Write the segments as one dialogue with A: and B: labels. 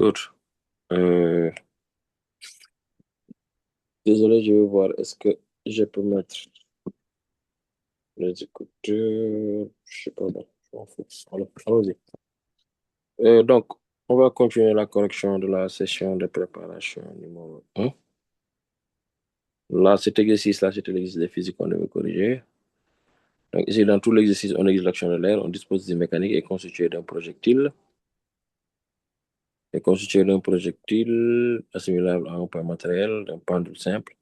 A: Good. Euh, Désolé, je vais voir. Est-ce que je peux mettre les écouteurs? Je sais pas. Bon, je m'en fous. Allons-y. Donc, on va continuer la correction de la session de préparation numéro 1. Là, cet exercice-là, c'était l'exercice de physique qu'on devait corriger. Donc, ici, dans tout l'exercice, on exige l'action de l'air, on dispose d'une mécanique est constituée d'un projectile. Est constitué d'un projectile assimilable à un point matériel, d'un pendule simple,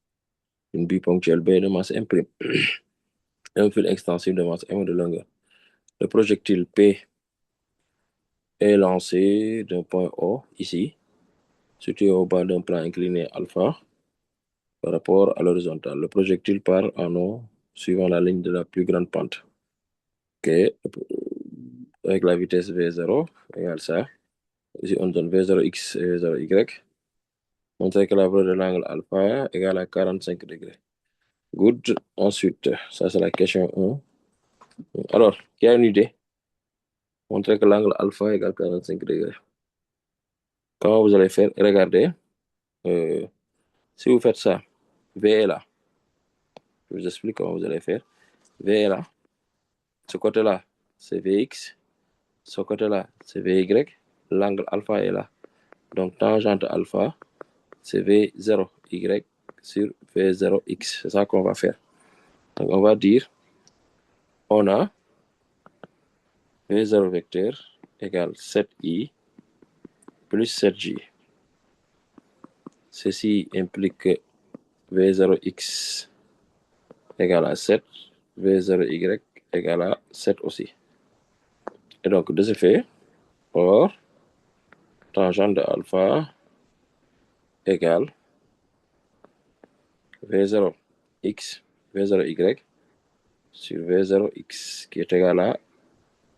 A: une biponctuelle B de masse M', et un fil extensible de masse M de longueur. Le projectile P est lancé d'un point O, ici, situé au bas d'un plan incliné alpha par rapport à l'horizontale. Le projectile part en O suivant la ligne de la plus grande pente. OK. Avec la vitesse V0 égale ça. Ici, on donne V0x et V0y. Montrer que la valeur de l'angle alpha égale à 45 degrés. Good. Ensuite, ça c'est la question 1. Alors, qui a une idée? Montrer que l'angle alpha égale 45 degrés. Comment vous allez faire? Regardez. Si vous faites ça, V est là. Je vous explique comment vous allez faire. V est là. Ce côté-là, c'est Vx. Ce côté-là, c'est Vy. L'angle alpha est là. Donc, tangente alpha, c'est V0y sur V0x. C'est ça qu'on va faire. Donc, on va dire, on a V0 vecteur égale 7i plus 7j. Ceci implique que V0x égale à 7, V0y égale à 7 aussi. Et donc, de ce fait, or, tangente de alpha égale V0x, V0y sur V0x qui est égal à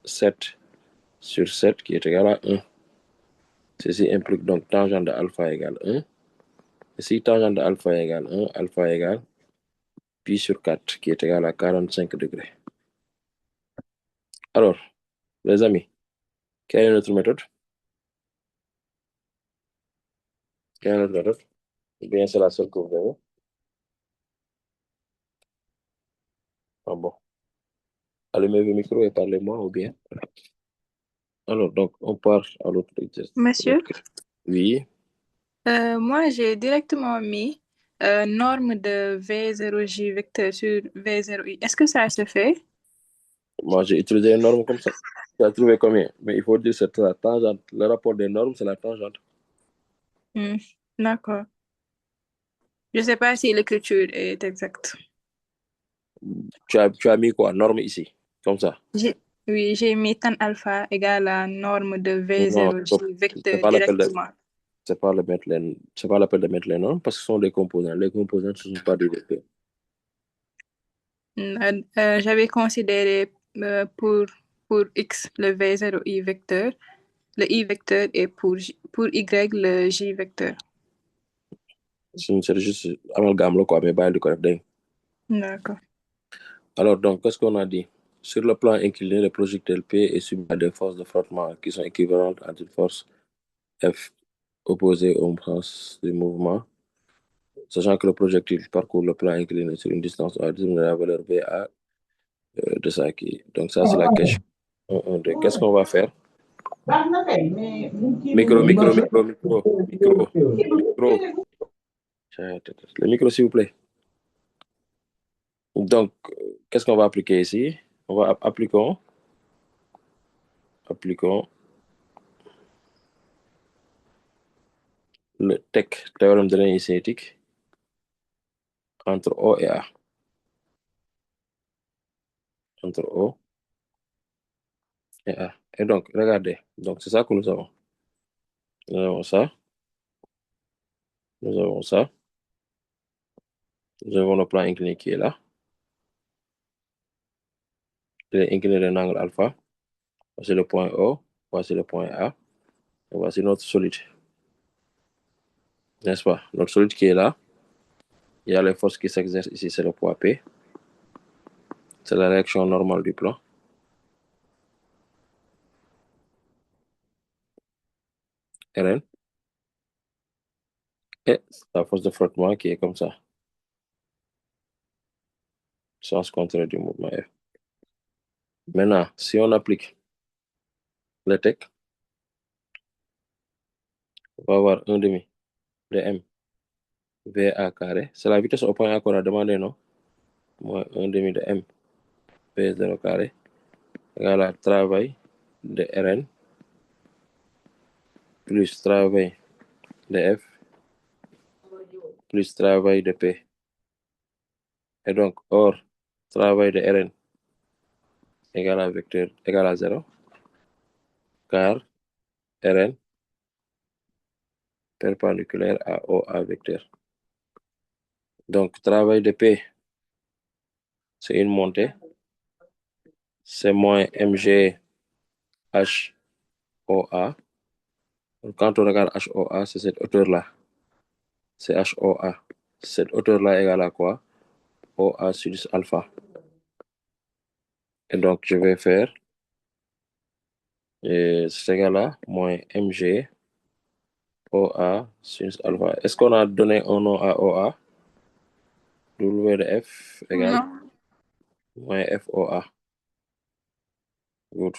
A: 7 sur 7 qui est égal à 1. Ceci implique donc tangente de alpha égale 1. Et si tangente de alpha égale 1, alpha égale pi sur 4 qui est égal à 45 degrés. Alors, les amis, quelle est notre méthode? Quelle est notre méthode? Ou bien c'est la seule que vous avez? Ah bon. Allumez vos micros et parlez-moi ou bien. Alors, donc, on part à l'autre exercice.
B: Monsieur,
A: Oui,
B: moi j'ai directement mis norme de V0J vecteur sur V0I. Est-ce que ça se fait?
A: moi j'ai utilisé une norme comme ça. Tu as trouvé combien? Mais il faut dire que c'est la tangente. Le rapport des normes, c'est la tangente.
B: Hmm, d'accord. Je ne sais pas si l'écriture est exacte.
A: Tu as mis quoi? Norme ici, comme ça.
B: J'ai- Oui, j'ai mis tan alpha égale à norme de
A: Non,
B: V0J
A: c'est
B: vecteur
A: pas l'appel de,
B: directement.
A: c'est pas l'appel de mettre les normes parce que ce sont des composants. Les composants, ce ne sont pas des vecteurs.
B: J'avais considéré pour X le V0I vecteur, le I vecteur et pour Y le J vecteur.
A: C'est juste amalgame, là, quoi, mais pas du correct.
B: D'accord.
A: Alors, donc, qu'est-ce qu'on a dit? Sur le plan incliné, le projectile P est subi à des forces de frottement qui sont équivalentes à une force F opposée au sens du mouvement, sachant que le projectile parcourt le plan incliné sur une distance à déterminer la valeur VA de ça qui. Donc, ça, c'est la question 1, 2. Qu'est-ce qu'on va faire? Micro, micro, micro, micro, micro, micro. Le micro, s'il vous plaît. Donc, qu'est-ce qu'on va appliquer ici? On va appliquons le théorème de l'énergie cinétique entre O et A. Entre O et A. Et donc, regardez. Donc, c'est ça que nous avons. Nous avons ça. Nous avons ça. Nous avons le plan incliné qui est là. Il est incliné d'un angle alpha. Voici le point O. Voici le point A. Et voici notre solide. N'est-ce pas? Notre solide qui est là. Il y a les forces qui s'exercent ici, c'est le poids P. C'est la réaction normale du plan. Rn. Et la force de frottement qui est comme ça. Sens contraire du mouvement F. Maintenant, si on applique le tech, on va avoir 1 demi de M VA carré. C'est la vitesse au point A qu'on a demandé, non? Moins 1 demi de M V0 carré égale à travail de Rn plus travail de F plus travail de P. Et donc, or, travail de Rn égale à vecteur égale à 0, car Rn perpendiculaire à OA vecteur. Donc, travail de P, c'est une montée, c'est moins mg HOA. Quand on regarde HOA, c'est cette hauteur-là. C'est HOA. Cette hauteur-là égale à quoi? OA sinus alpha. Et donc, je vais faire cet égal-là, moins mg OA sinus alpha. Est-ce qu'on a donné un nom à OA? W de F égale
B: Non.
A: moins FOA. Good.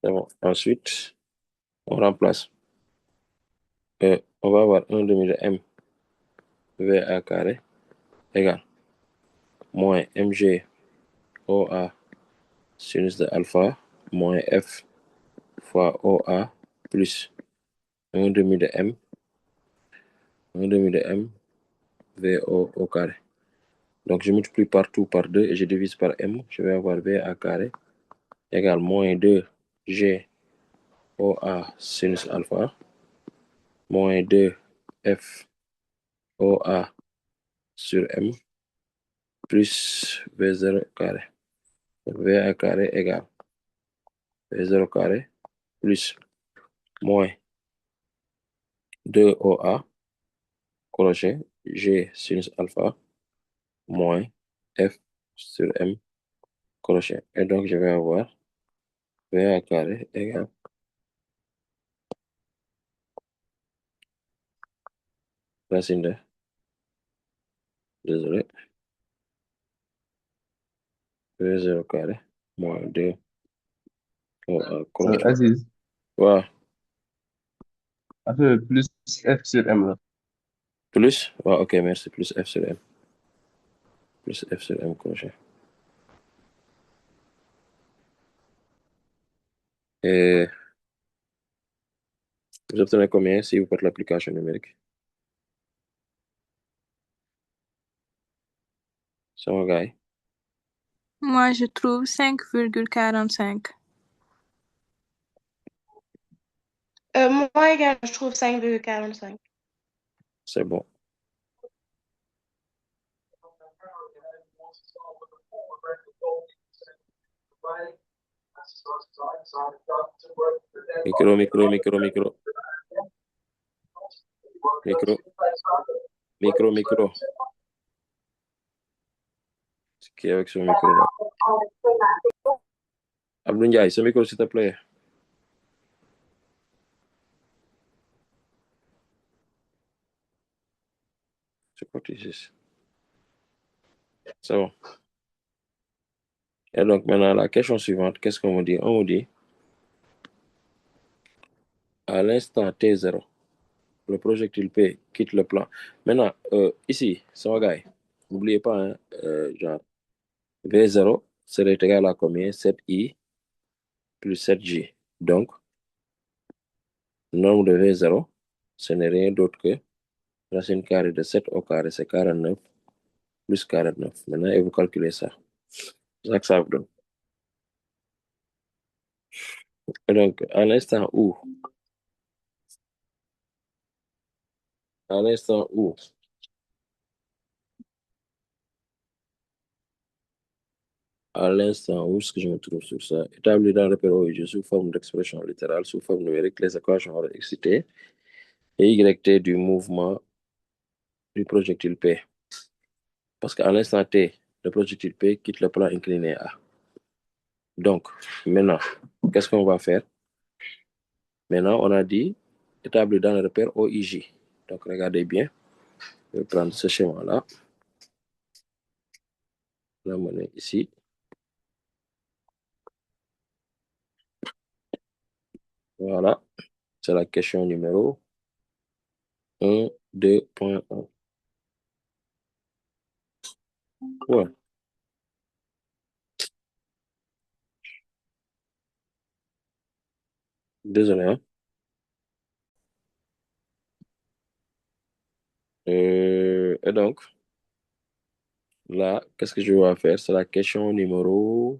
A: C'est bon. Ensuite, on remplace. On va avoir 1 demi de M VA carré égale moins mg OA sinus de alpha moins F fois OA plus 1 demi de M VO au carré. Donc, je multiplie partout par 2 et je divise par M. Je vais avoir VA carré égale moins 2G OA sinus alpha moins 2F OA sur M plus V0 carré. VA carré égale V0 carré plus moins 2OA crochet G sinus alpha moins F sur M crochet. Et donc, je vais avoir VA carré égale racine de, désolé, V0 carré moins 2OA crochet.
C: Aziz,
A: Ouais.
C: après plus F sur M là.
A: Plus, ouais, ok, merci, plus F sur M. Plus F sur M crochet. Et vous obtenez combien si vous faites l'application numérique? C'est mon gars.
B: Moi, je trouve 5,45.
D: Moi également, je trouve 5,45.
A: C'est bon. Micro. Qui est avec ce micro là? Abdou Ndiaye, ce micro s'il te plaît. C'est quoi tu dis? C'est bon. Et donc maintenant, la question suivante, qu'est-ce qu'on me dit? On me dit, à l'instant T0, le projectile P quitte le plan. Maintenant, ici, c'est mon gars. N'oubliez pas, hein, genre, V0 serait égal à combien? 7I plus 7J. Donc, le nombre de V0, ce n'est rien d'autre que racine carrée de 7 au carré, c'est 49, plus 49. Maintenant, et vous calculez ça. C'est ça que ça vous donne. Et donc, à l'instant où, ce que je me trouve sur ça, établi dans le repère sous forme d'expression littérale, sous forme numérique, les équations excitées et YT du mouvement du projectile P. Parce qu'à l'instant T, le projectile P quitte le plan incliné A. Donc, maintenant, qu'est-ce qu'on va faire? Maintenant, on a dit établir dans le repère OIJ. Donc, regardez bien. Je vais prendre ce schéma-là. L'amener ici. Voilà. C'est la question numéro 1, 2.1. Ouais. Désolé, hein. Et donc, là, qu'est-ce que je vais faire? C'est la question numéro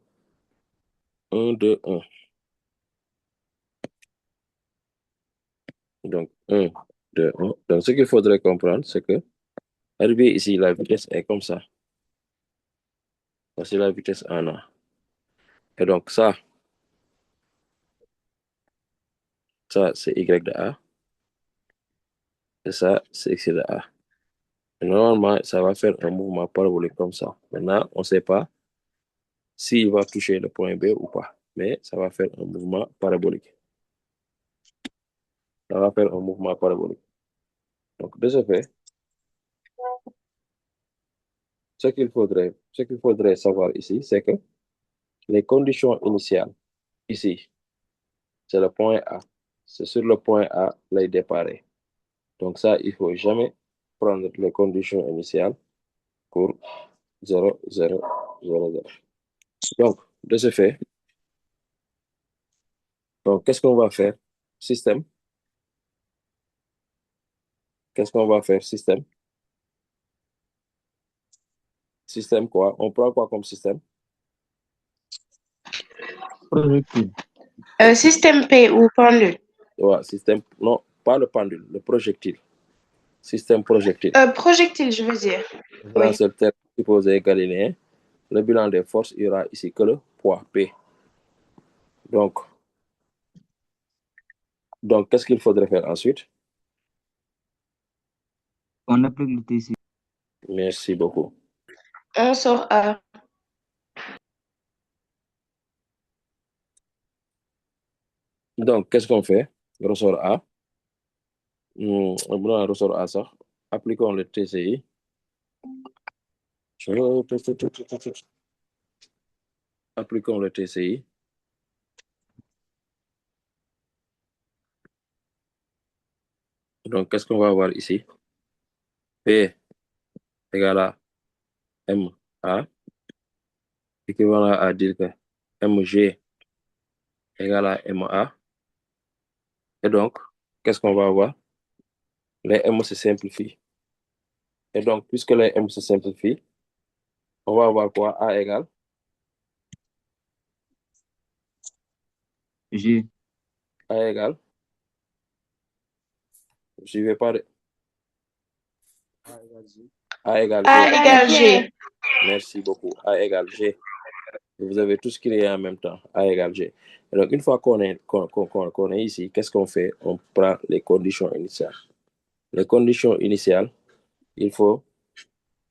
A: 1, 2, 1. Donc, 1, 2, 1. Donc, ce qu'il faudrait comprendre, c'est que arrivé ici, la vitesse est comme ça. Voici la vitesse en A. Et donc, ça c'est Y de A. Et ça, c'est X de A. Et normalement, ça va faire un mouvement parabolique comme ça. Maintenant, on ne sait pas s'il va toucher le point B ou pas. Mais ça va faire un mouvement parabolique. Ça va faire un mouvement parabolique. Donc, de ce fait, ce qu'il faudrait savoir ici, c'est que les conditions initiales, ici, c'est le point A. C'est sur le point A, les départs. Donc ça, il ne faut jamais prendre les conditions initiales pour 0, 0, 0, 0. Donc, de ce fait, donc, qu'est-ce qu'on va faire? Système. Qu'est-ce qu'on va faire? Système. Système quoi? On prend quoi comme système?
C: Projectile.
D: Système P ou pendule?
A: Ouais, système. Non, pas le pendule, le projectile. Système projectile.
D: Projectile, je veux dire.
A: Là,
D: Oui.
A: c'est le terme supposé galiléen. Le bilan des forces, il y aura ici que le poids P. Donc qu'est-ce qu'il faudrait faire ensuite?
C: On applique le TC.
A: Merci beaucoup.
D: On sort A.
A: Donc, qu'est-ce qu'on fait? Ressort A. Ressort A, ça. Appliquons le TCI. Appliquons le TCI. Donc, qu'est-ce qu'on va avoir ici? P égale à MA, équivalent à dire que MG égale à MA. Et donc, qu'est-ce qu'on va avoir? Les M se simplifient. Et donc, puisque les M se simplifient, on va avoir quoi? A égale
C: G.
A: A égale. Je ne vais pas. A égale G.
D: A égale G.
A: Merci beaucoup. A égale G. Vous avez tout ce qu'il y a en même temps. A égale G. Et donc, une fois qu'on est ici, qu'est-ce qu'on fait? On prend les conditions initiales. Les conditions initiales, il faut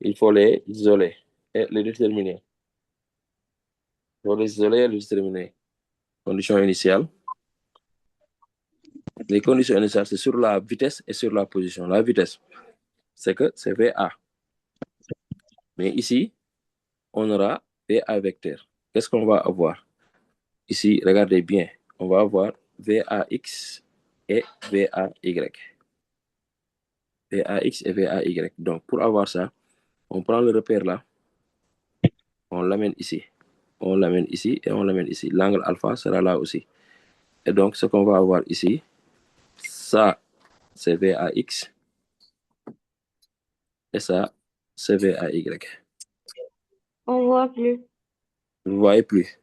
A: les isoler et les déterminer. Il faut les isoler et les déterminer. Conditions initiales. Les conditions initiales, c'est sur la vitesse et sur la position. La vitesse, c'est que c'est VA. Mais ici, on aura VA vecteur. Qu'est-ce qu'on va avoir? Ici, regardez bien. On va avoir VAX et VAY. VAX et VAY. Donc, pour avoir ça, on prend le repère là, on l'amène ici. On l'amène ici et on l'amène ici. L'angle alpha sera là aussi. Et donc, ce qu'on va avoir ici, ça, c'est VAX. Et ça, c'est VAY.
D: On voit plus.
A: Vous ne voyez plus.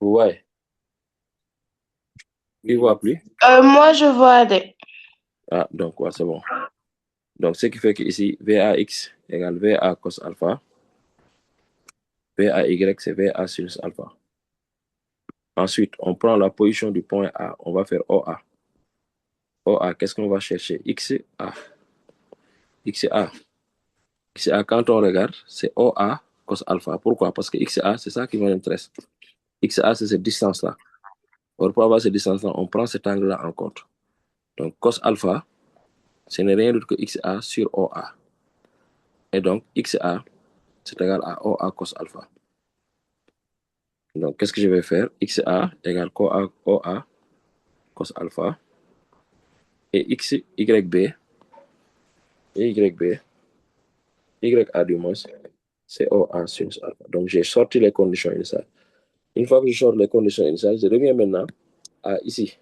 A: Vous voyez. Il ne voit plus.
D: Moi, je vois des.
A: Ah, donc, ouais, c'est bon. Donc, ce qui fait qu'ici, VAX égale VA cos alpha. VAY, c'est VA sinus alpha. Ensuite, on prend la position du point A. On va faire OA. OA, qu'est-ce qu'on va chercher? XA. XA. XA, quand on regarde, c'est OA cos alpha. Pourquoi? Parce que XA, c'est ça qui nous intéresse. XA, c'est cette distance-là. Or, pour avoir cette distance-là, on prend cet angle-là en compte. Donc, cos alpha, ce n'est rien d'autre que XA sur OA. Et donc, XA, c'est égal à OA cos alpha. Donc, qu'est-ce que je vais faire? XA égale OA cos alpha. Et YB, et YA du moins, c'est OA sinus alpha. Donc, j'ai sorti les conditions initiales. Une fois que je sors les conditions initiales, je reviens maintenant à ici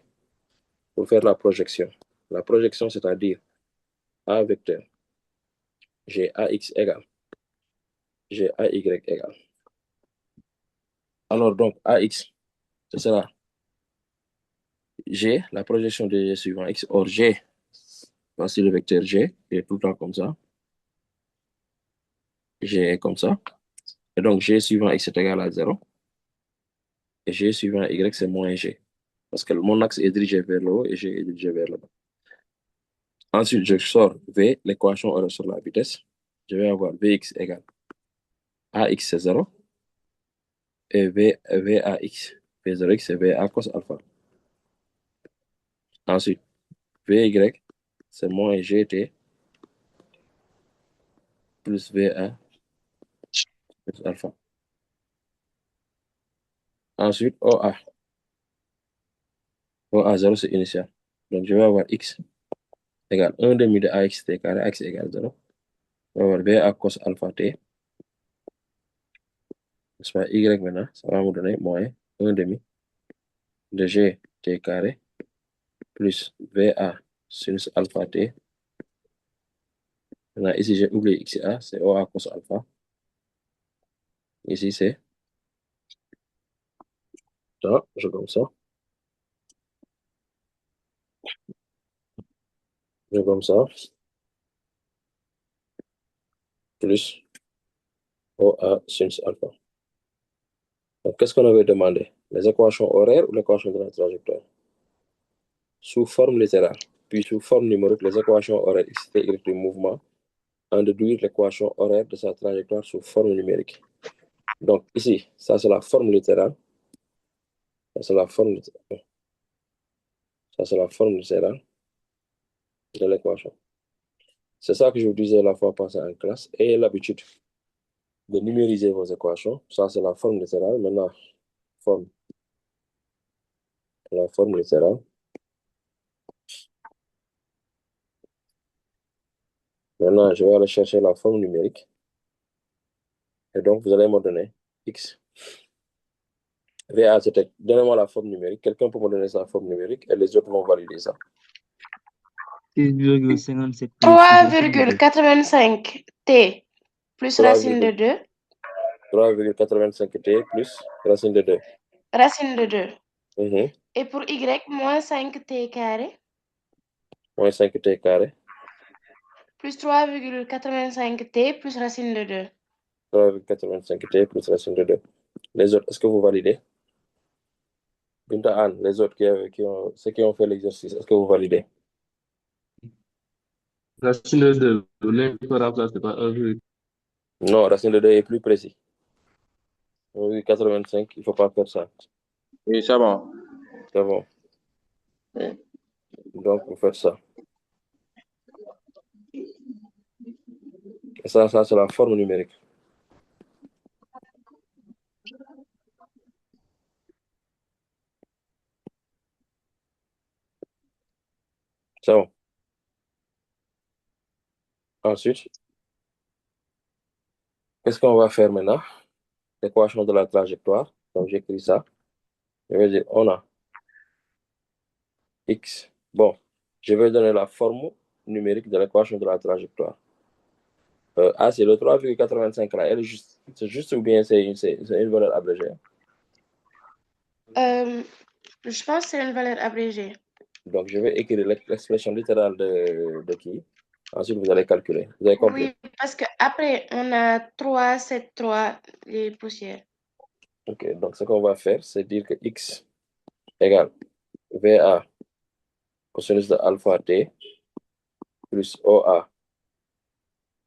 A: pour faire la projection. La projection, c'est-à-dire A vecteur, j'ai AX égale, j'ai AY égale. Alors, donc, AX, ce sera G, la projection de G suivant X. Or, G, voici le vecteur G, il est tout le temps comme ça. G est comme ça. Et donc, G suivant X est égal à 0. Et G suivant Y, c'est moins G. Parce que mon axe est dirigé vers le haut et G est dirigé vers le bas. Ensuite, je sors V, l'équation horaire sur la vitesse. Je vais avoir Vx égale AX, c'est 0. Et VAX, V0x, c'est VA cos alpha. Ensuite, VY, c'est moins GT plus VA plus alpha. Ensuite, OA. OA0, c'est initial. Donc, je vais avoir X égale 1 demi de AXT carré, AX égale 0. Je vais avoir VA cos alpha T. C'est pas Y maintenant, ça va me donner moins 1 demi de GT carré plus VA sinus alpha T. Maintenant, ici, j'ai oublié XA, c'est OA cos alpha. Ici, c'est ça, je comme ça. Je comme ça. Plus OA sinus alpha. Donc, qu'est-ce qu'on avait demandé? Les équations horaires ou l'équation de la trajectoire? Sous forme littérale, puis sous forme numérique, les équations horaires x, t, y du mouvement, en déduire l'équation horaire de sa trajectoire sous forme numérique. Donc, ici, ça c'est la forme littérale. Ça c'est la forme littérale. Ça c'est la forme littérale de l'équation. C'est ça que je vous disais la fois passée en classe. Ayez l'habitude de numériser vos équations. Ça c'est la forme littérale. Maintenant, la forme littérale. Maintenant, je vais aller chercher la forme numérique. Et donc, vous allez me donner x. VA, c'était donnez-moi la forme numérique. Quelqu'un peut me donner sa forme numérique et les autres vont valider ça.
C: 6,57
D: 3,85 T plus racine de 2.
A: 3,85 T plus racine de 2.
D: Racine de 2.
A: Mhm.
D: Et pour Y, moins 5 T carré.
A: Moins 5 T carré.
D: Plus 3,85 T plus racine de 2.
A: 3,85 T plus racine de 2. Les autres, est-ce que vous validez? Binta Anne, les autres ceux qui ont fait l'exercice, est-ce que vous validez?
E: Racine de 2, vous peut remplacer par 1,85.
A: Non, racine de 2 est plus précis. 1,85, il ne faut pas faire ça.
F: Oui, c'est bon.
A: C'est bon.
F: Oui.
A: Donc, vous faites ça. Et ça c'est la forme numérique. C'est bon. Ensuite, qu'est-ce qu'on va faire maintenant? L'équation de la trajectoire. Donc, j'écris ça. Je vais dire, on a x. Bon, je vais donner la forme numérique de l'équation de la trajectoire. C'est le 3,85 là. C'est juste ou bien c'est une valeur abrégée?
D: Je pense que c'est une valeur abrégée.
A: Donc, je vais écrire l'expression littérale de qui? Ensuite, vous allez calculer. Vous avez compris?
D: Oui, parce qu'après, on a 3, 7, 3, les poussières.
A: Ok, donc ce qu'on va faire, c'est dire que x égale VA cosinus de alpha t plus OA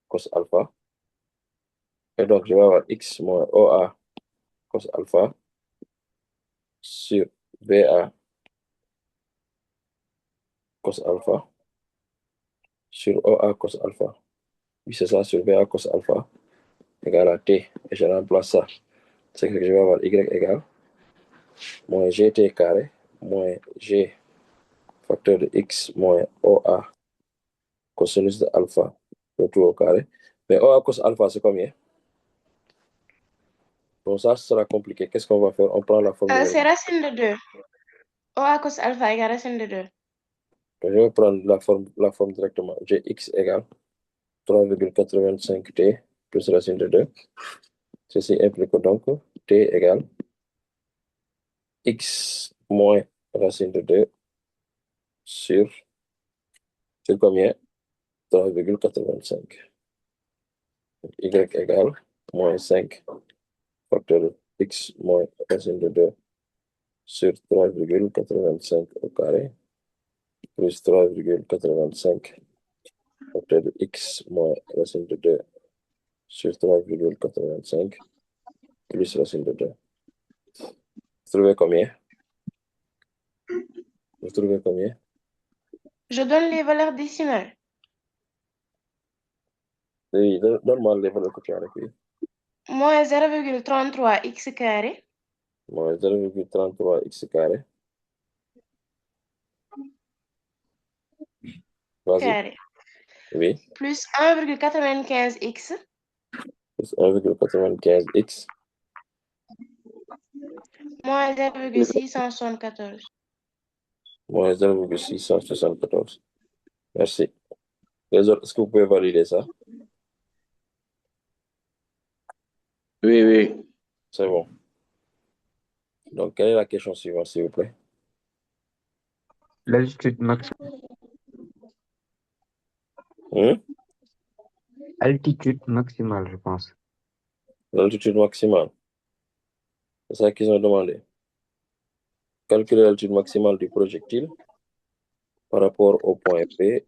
A: cos alpha Et donc, je vais avoir x moins OA cos alpha sur VA cos alpha sur OA cos alpha. Oui, c'est ça, sur VA cos alpha égale à T. Et je remplace ça. C'est que je vais avoir Y égale moins GT carré moins G facteur de X moins OA cosinus de alpha, le tout au carré. Mais OA cos alpha, c'est combien? Bon, ça sera compliqué. Qu'est-ce qu'on va faire? On prend la forme
D: C'est
A: numérique.
D: racine de 2. OA cos alpha égale racine de 2.
A: Je vais prendre la forme directement. Gx égale 3,85t plus racine de 2. Ceci implique donc t égale x moins racine de 2 sur combien? 3,85. Y égale moins 5 facteur de x moins racine de 2 sur 3,85 au carré plus 3,85 facteur de x moins racine de 2 sur 3,85 plus racine de 2. Vous trouvez combien? Vous trouvez combien?
D: Je donne les valeurs décimales.
A: Oui, donne-moi les valeurs que tu as recueillies.
D: Moins 0,33 x carré
A: Moins 0,33 x carré. Vas-y.
D: carré
A: Oui.
D: plus 1,95 x
A: Plus 1,95 x
D: moins 0,674.
A: moins 0,674. Merci. Les autres, est-ce que vous pouvez valider ça?
F: Oui, oui.
A: C'est bon. Donc, quelle est la question suivante, s'il vous plaît?
C: L'altitude maximale. Altitude maximale, je pense.
A: L'altitude maximale. C'est ça qu'ils ont demandé. Calculer l'altitude maximale du projectile par rapport au point P.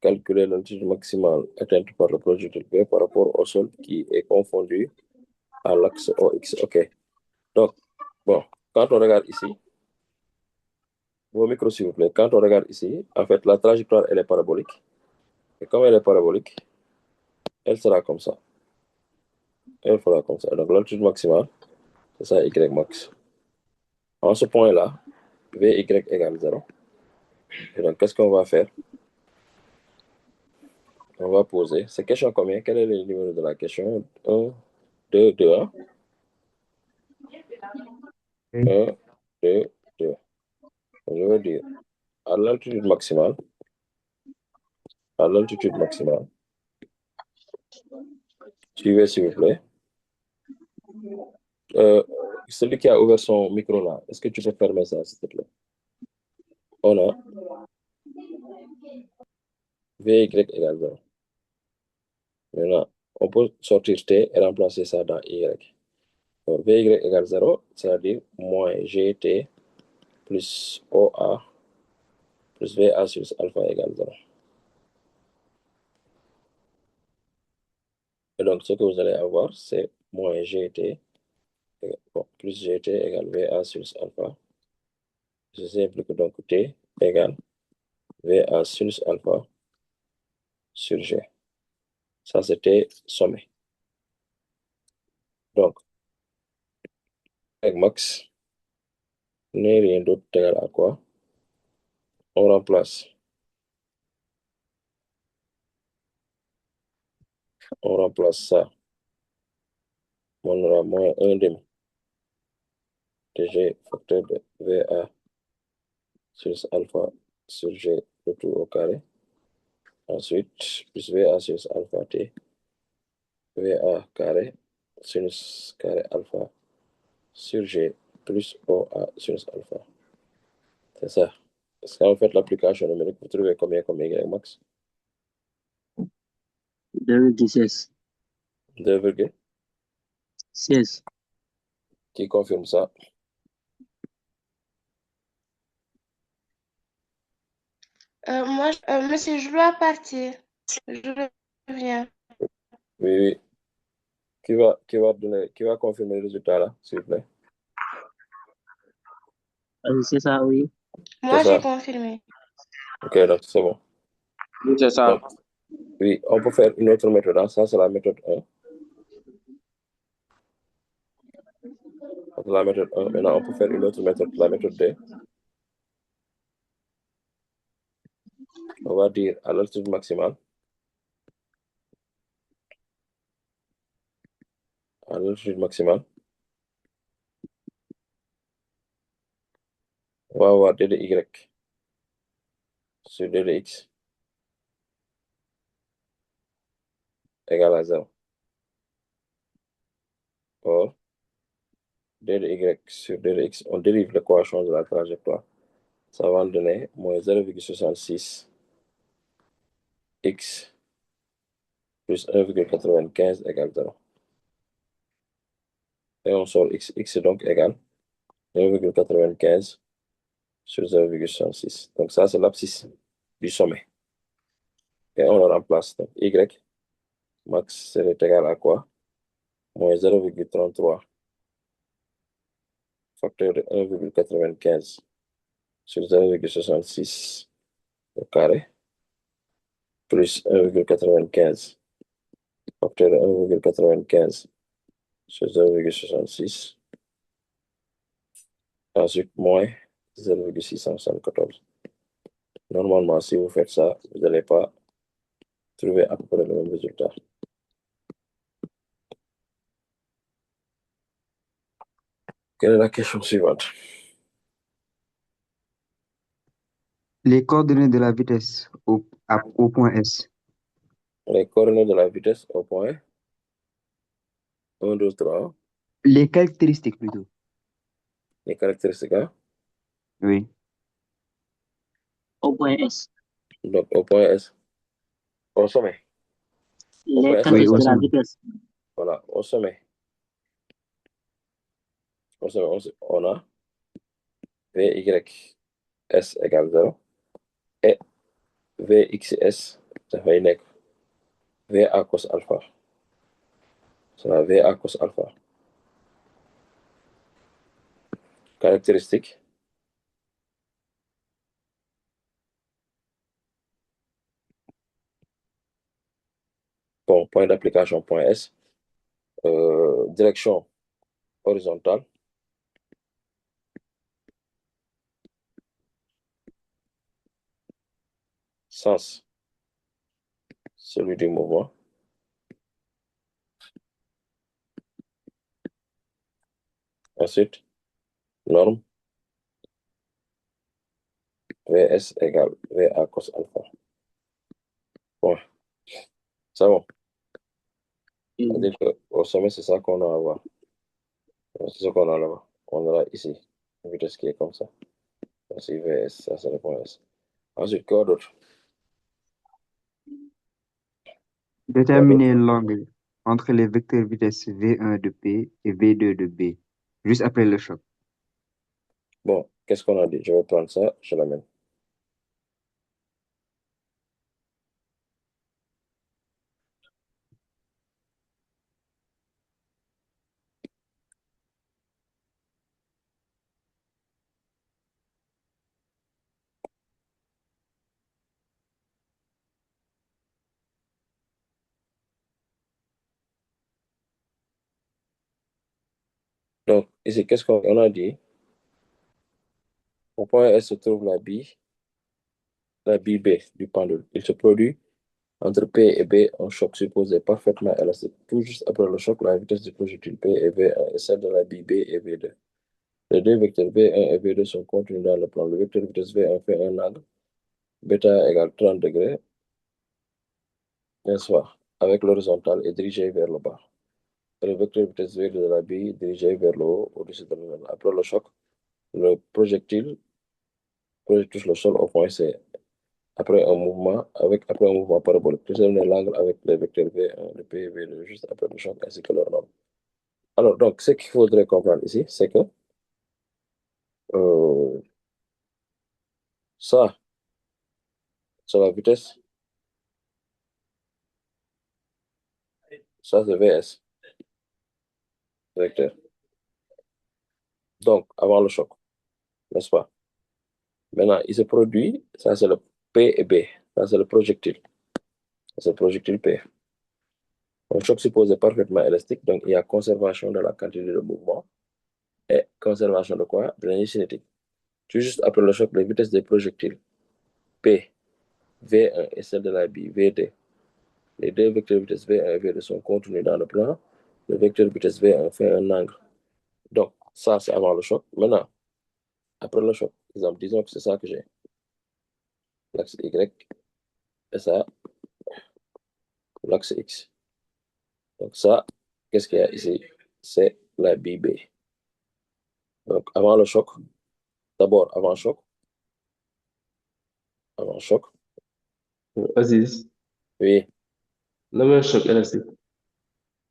A: Calculer l'altitude maximale atteinte par le projectile P par rapport au sol qui est confondu à l'axe OX. OK. Donc, bon, quand on regarde ici, vos micros, s'il vous plaît, quand on regarde ici, en fait, la trajectoire, elle est parabolique. Et comme elle est parabolique, elle sera comme ça. Elle fera comme ça. Donc, l'altitude maximale, c'est ça, Y max. En ce point-là, VY égale 0. Et donc, qu'est-ce qu'on va faire? On va poser. C'est question combien? Quel est le numéro de la question? 1, 2, 2, 1. 1, 2, 2. Je veux dire, à l'altitude maximale, suivez s'il vous plaît. Celui qui a ouvert son micro là, est-ce que tu peux fermer ça, s'il te plaît? On a VY égale 0. Maintenant, on peut sortir T et remplacer ça dans Y. Donc, VY égale 0, c'est-à-dire moins GT plus OA plus VA sur alpha égale 0. Et donc, ce que vous allez avoir, c'est moins GT plus GT égale VA sur alpha. Ceci implique donc T égale VA sur alpha sur G. Ça, c'était sommet. Donc, avec max n'est rien d'autre égal à quoi? On remplace ça. On aura moins 1 demi de G facteur de VA sur alpha sur G le tout au carré. Ensuite, plus VA sur alpha T, VA carré sinus carré alpha sur G plus OA sinus alpha. C'est ça. Parce qu'en fait, l'application numérique, vous trouvez combien comme Y max?
C: 2,16.
A: 2,16. Qui confirme ça?
D: Moi, monsieur, je dois partir. Je reviens.
A: Oui, oui. qui va confirmer le résultat là, s'il vous plaît?
C: C'est ça, oui.
D: Moi,
A: C'est
D: j'ai
A: ça.
D: confirmé.
A: Ok, donc c'est bon.
F: Oui, c'est ça.
A: Donc, oui, on peut faire une autre méthode, hein. Ça, c'est la méthode 1. C'est la méthode 1. Maintenant, on peut faire une autre méthode, la méthode 2. On va dire à l'altitude maximale. À l'altitude maximale. On va avoir d de y sur d de x égale à 0. Or, d de y sur d de x, on dérive l'équation de la trajectoire. Ça va nous donner moins 0,66 x plus 1,95 égale 0. Et on sort x. X est donc égal 1,95 sur 0,66. Donc ça, c'est l'abscisse du sommet. Et on le remplace. Donc y max serait égal à quoi? Moins 0,33 facteur de 1,95 sur 0,66 au carré plus 1,95 facteur de 1,95 sur 0,66. Ensuite, moins 0,674. Normalement, si vous faites ça, vous n'allez pas trouver à peu près le même résultat. Quelle est la question suivante?
C: Les coordonnées de la vitesse au point S.
A: Les coordonnées de la vitesse au point 1, 2, 3.
C: Les caractéristiques plutôt.
A: Les caractéristiques, hein?
C: Oui.
G: Au point S.
A: Donc, au point S. Au sommet. Au
G: Les
A: point S,
C: Oui,
G: caractéristiques
C: au
G: de la
C: sommet.
G: vitesse.
A: voilà, au sommet. Au sommet, on a VYS égale 0 et VXS, ça va être VA cos alpha. C'est la VA cos alpha. Caractéristique. Bon, point d'application, point S. Direction horizontale. Sens, celui du mouvement. Ensuite, norme. VS égale VA cos alpha. Bon, c'est bon. C'est-à-dire qu'au sommet, c'est ça qu'on a à voir. C'est ce qu'on a là-bas. On aura ici une vitesse qui est comme ça. C'est VS, ça c'est le point S. Ensuite, quoi d'autre?
C: Déterminer l'angle entre les vecteurs vitesse V1 de P et V2 de B, juste après le choc.
A: Bon, qu'est-ce qu'on a dit? Je vais prendre ça, je l'amène. Donc, ici, qu'est-ce qu'on a dit? Au point S se trouve la bille B du pendule. Il se produit entre P et B un choc supposé parfaitement élastique. Tout juste après le choc, la vitesse du projectile P est V1 et celle de la bille B est V2. Les deux vecteurs V1 et V2 sont contenus dans le plan. Le vecteur vitesse V1 fait un angle bêta égale 30 degrés, n'est-ce pas, avec l'horizontale est dirigé vers le bas. Et le vecteur vitesse V2 de la bille est dirigé vers le haut, au-dessus de l'horizon. Après le choc, le projectile touche le sol au point C. Après un mouvement parabolique. Déterminer l'angle avec les vecteurs V1, le P et V2 juste après le choc ainsi que leur norme. Alors, donc, ce qu'il faudrait comprendre ici, c'est que euh, ça, c'est la vitesse, ça c'est VS. vecteur. Donc, avant le choc, n'est-ce pas? Maintenant, il se produit, ça c'est le P et B, ça c'est le projectile. C'est le projectile P. Un choc supposé parfaitement élastique, donc il y a conservation de la quantité de mouvement et conservation de quoi? De l'énergie cinétique. Tout juste après le choc, les vitesses des projectiles P, V1 et celle de la bille V2. Les deux vecteurs vitesse V1 et V2 sont contenus dans le plan. Le vecteur vitesse V1 fait un angle. Donc, ça c'est avant le choc. Maintenant, après le choc, exemple, disons que c'est ça que j'ai. L'axe Y et ça, l'axe X. Donc ça, qu'est-ce qu'il y a ici? C'est la BB. Donc avant le choc, d'abord avant choc,
E: Aziz,
A: oui,
E: le même choc élastique.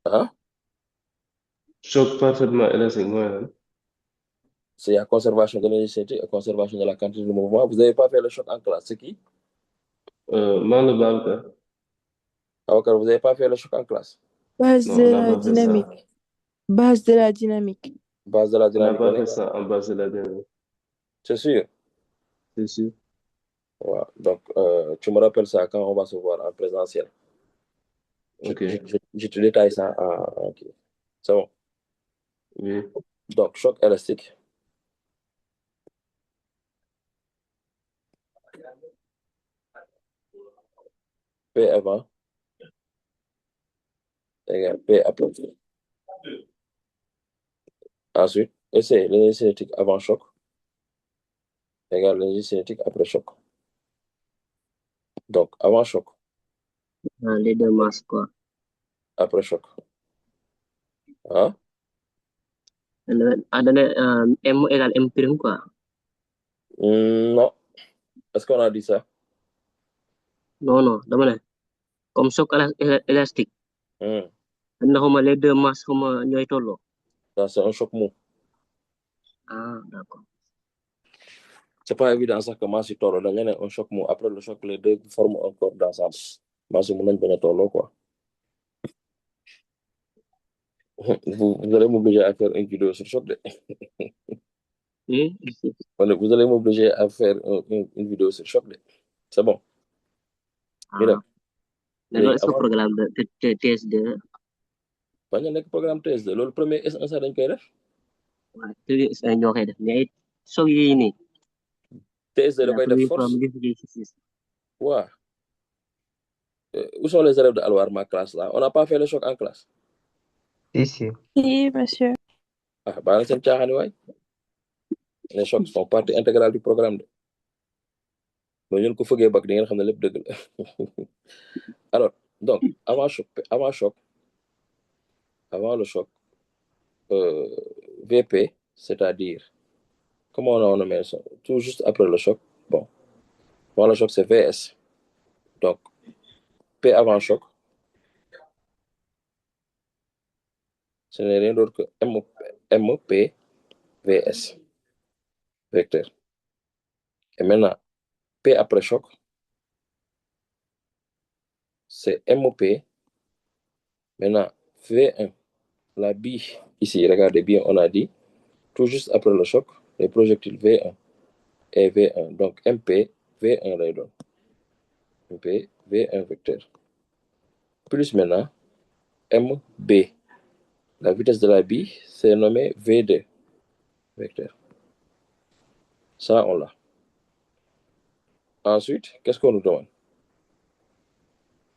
A: hein?
E: Choc parfaitement élastique, moi.
A: C'est la conservation de l'énergie cinétique et conservation de la quantité de mouvement. Vous n'avez pas fait le choc en classe, c'est qui?
E: Mal Babacar.
A: Avocat, vous n'avez pas fait le choc en classe.
G: Base
E: Non,
G: de
E: on n'a
G: la
E: pas fait ça.
G: dynamique. Base de la dynamique.
A: Base de la
E: On n'a
A: dynamique.
E: pas fait ça en base de la dynamique.
A: C'est sûr.
E: C'est sûr.
A: Voilà. Donc, tu me rappelles ça quand on va se voir en présentiel.
E: Ok.
A: Je te détaille ça. Ok. C'est bon.
E: Oui.
A: Donc, choc élastique. P avant égale P après. Ensuite, c'est l'énergie cinétique avant choc égale l'énergie cinétique après choc. Donc, avant choc,
H: Les deux masses, quoi.
A: après choc. Hein?
H: M égale M prime, quoi.
A: Non. Est-ce qu'on a dit ça?
H: Non, dama ne comme choc élastique.
A: Hmm.
H: Les deux masses ñooy tolloo.
A: Ça, c'est un choc mou.
H: Ah, d'accord.
A: C'est pas évident ça que masse yi tolloo da nga ne un choc mou. Après le choc, les deux forment un corps d'ensemble. Masse yi mën nañ bañ a tolloo, quoi. Vous allez m'obliger à faire une vidéo sur choc.
H: Oui.
A: Vous allez m'obliger à faire une vidéo sur choc. C'est bon.
H: Ah. Mais est-ce que programme de TS2?
A: bañ a nekk programme TS2 loolu premier S1 sax dañ koy def.
H: waaw TS1 ñoo koy def mais choc yii nii.
A: TS2 da koy def force. Waaw. Où sont les élèves de Alwar, ma classe là? On n'a pas fait le choc en classe.
C: Ici.
B: Oui, monsieur.
A: Ah, baal seen caaxaan waay. Les chocs font partie intégrale du programme de. Mais ñun ko fëggee bak di ngeen xam ne lépp dëgg la. Alors, donc, avant le choc, VP, c'est-à-dire, comment on a nommé ça? Tout juste après le choc, bon, avant le choc, c'est VS. Donc, P avant choc, ce n'est rien d'autre que MP, VS, vecteur. Et maintenant, P après choc, c'est MP. Maintenant, V1, la bille, ici, regardez bien, on a dit, tout juste après le choc, les projectiles V1 et V1. Donc, MP, V1 les donne. MP, V1 vecteur. Plus maintenant, MB. La vitesse de la bille, c'est nommé V2 vecteur. Ça, on l'a. Ensuite, qu'est-ce qu'on nous demande?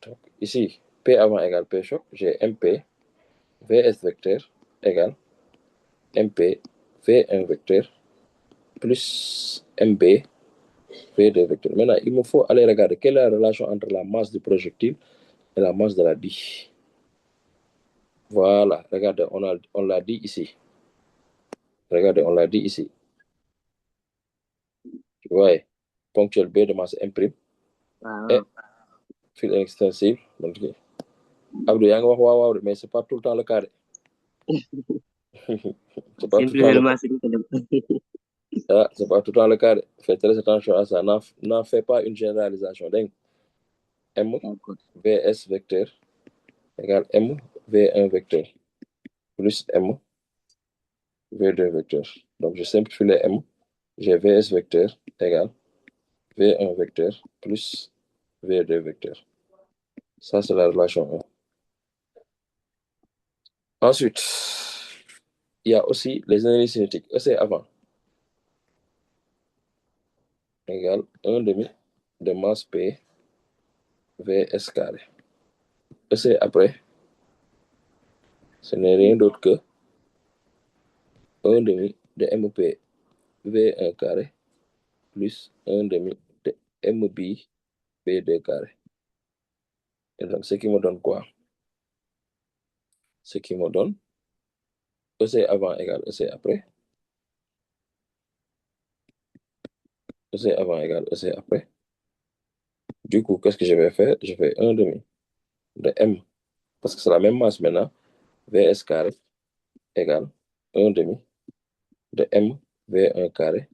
A: Donc, ici, P avant égale P choc, j'ai MP, VS vecteur égale MP, V1 vecteur, plus MB, V2 vecteur. Maintenant, il me faut aller regarder quelle est la relation entre la masse du projectile et la masse de la bille. Voilà, regardez, on l'a dit ici. Regardez, on l'a dit ici. Tu vois, ponctuel B de masse M'. Et fil extensible. Donc, Abdou, yaa ngi wax waaw, mais c'est pas tout le temps le cas. C'est pas tout le temps le cas. Ah, c'est pas tout le temps le cas. Faites très attention à ça. N'en fais pas une généralisation. Donc, M, VS vecteur égale M, V1 vecteur, plus M, V2 vecteur. Donc, je simplifie les M. J'ai VS vecteur égale V1 vecteur plus V2 vecteur. Ça, c'est la relation 1. Ensuite, il y a aussi les énergies cinétiques. E, c'est avant. Égale 1 demi de masse P Vs carré. E, c'est après. Ce n'est rien d'autre que 1 demi de MP V1 carré plus 1 demi de MB V2 carré. Et donc, ce qui me donne quoi? Ce qui me donne EC avant égale EC après. EC avant égale EC après. Du coup, qu'est-ce que je vais faire? Je fais 1 demi de M, parce que c'est la même masse maintenant, Vs carré égale 1 demi de M V1 carré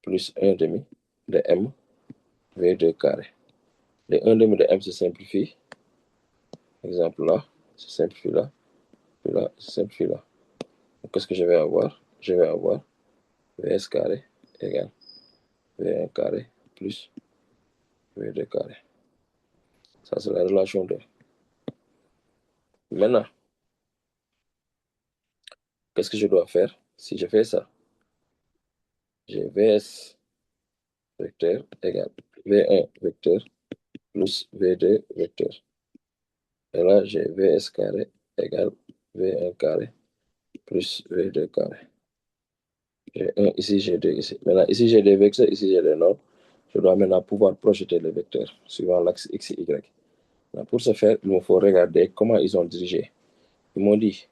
A: plus 1 demi de M V2 carré. Les 1 demi de M se simplifie. Exemple là, se simplifie là, puis là, se simplifie là. Qu'est-ce que je vais avoir? Je vais avoir Vs carré égale V1 carré plus V2 carré. Ça, c'est la relation 2. Maintenant, qu'est-ce que je dois faire si je fais ça? J'ai Vs vecteur égale V1 vecteur plus V2 vecteur. Et là, j'ai Vs carré égale V1 carré plus V2 carré. J'ai 1 ici, j'ai 2 ici. Maintenant, ici, j'ai des vecteurs, ici, j'ai des normes. Je dois maintenant pouvoir projeter les vecteurs suivant l'axe X et Y. Maintenant, pour ce faire, il me faut regarder comment ils ont dirigé. Ils m'ont dit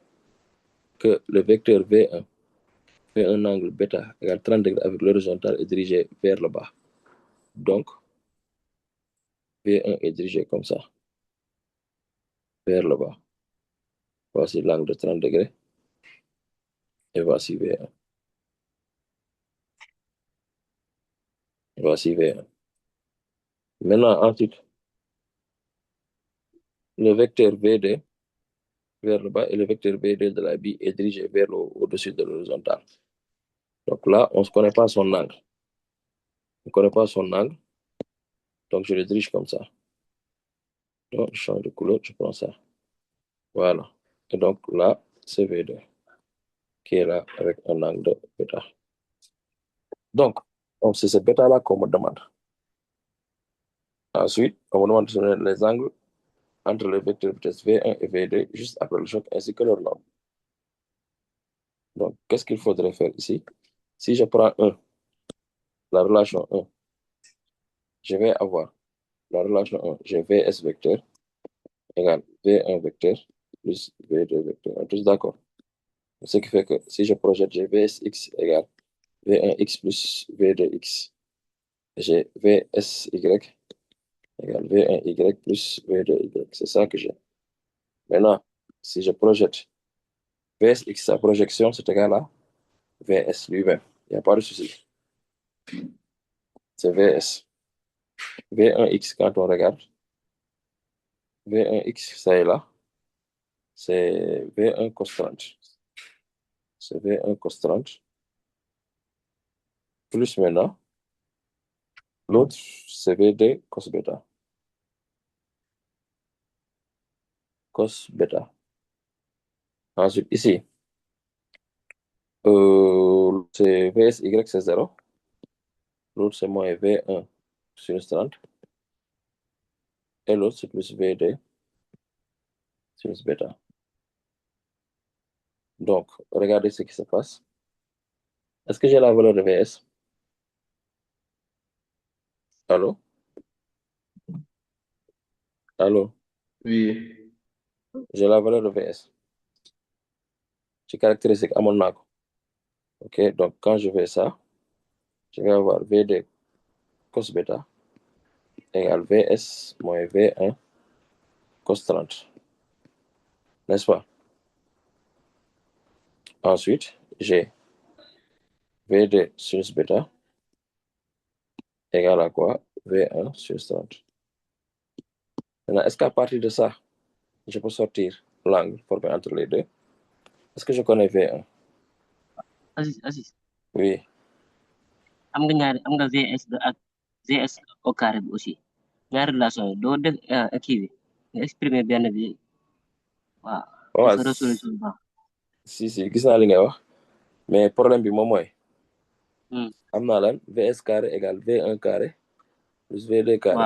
A: que le vecteur V1 fait un angle bêta égale 30 degrés avec l'horizontale est dirigé vers le bas. Donc, V1 est dirigé comme ça, vers le bas. Voici l'angle de 30 degrés. Et voici V1. Voici V1. Maintenant, ensuite, le vecteur V2 vers le bas et le vecteur V2 de la bille est dirigé vers au-dessus de l'horizontale. Donc là, on ne connaît pas son angle. On ne connaît pas son angle. Donc, je le dirige comme ça. Donc, je change de couleur, je prends ça. Voilà. Et donc là, c'est V2 qui est là avec un angle de bêta. Donc, c'est ce bêta-là qu'on me demande. Ensuite, on me demande de donner les angles entre les vecteurs vitesse V1 et V2 juste après le choc ainsi que leur norme. Donc, qu'est-ce qu'il faudrait faire ici? Si je prends 1, la relation 1, je vais avoir la relation 1, j'ai Vs vecteur égale V1 vecteur plus V2 vecteur. On est tous d'accord? Ce qui fait que si je projette, j'ai Vsx égale V1x plus V2x. J'ai Vsy égale V1y plus V2y. C'est ça que j'ai. Maintenant, si je projette Vsx, sa projection, c'est égal à Vs lui-même. Il n'y a pas de souci. C'est Vs. V1x, quand on regarde, V1x, ça est là. C'est V1 cos 30. C'est V1 cos 30. Plus maintenant, l'autre, c'est V2 cos bêta. Cos bêta. Ensuite, ici, c'est VSY, c'est 0. L'autre, c'est moins V1 sur 30. Et l'autre, c'est plus V2 sur bêta. Donc, regardez ce qui se passe. Est-ce que j'ai la valeur de Vs? Allô? Allô?
E: Oui.
A: J'ai la valeur de Vs. J'ai caractéristique à mon arc. OK, donc quand je fais ça, je vais avoir V2 cos bêta égale Vs moins V1 cos 30. N'est-ce pas? Ensuite, j'ai V2 sinus bêta égale à quoi? V1 sur 30. Maintenant, est-ce qu'à partir de ça, je peux sortir l'angle formé entre les deux? Est-ce que je connais V1?
H: Aziz
A: Oui.
H: am nga VS ak VS au carré bi aussi ñaari relation yi doo def kii bi nga exprimer benn bi waaw
A: waaw
H: dafa résolution bu baax
A: si gis naa li ngay wax mais problème bi moom mooy am naa lan VS carré égale V1 carré plus V2 carré.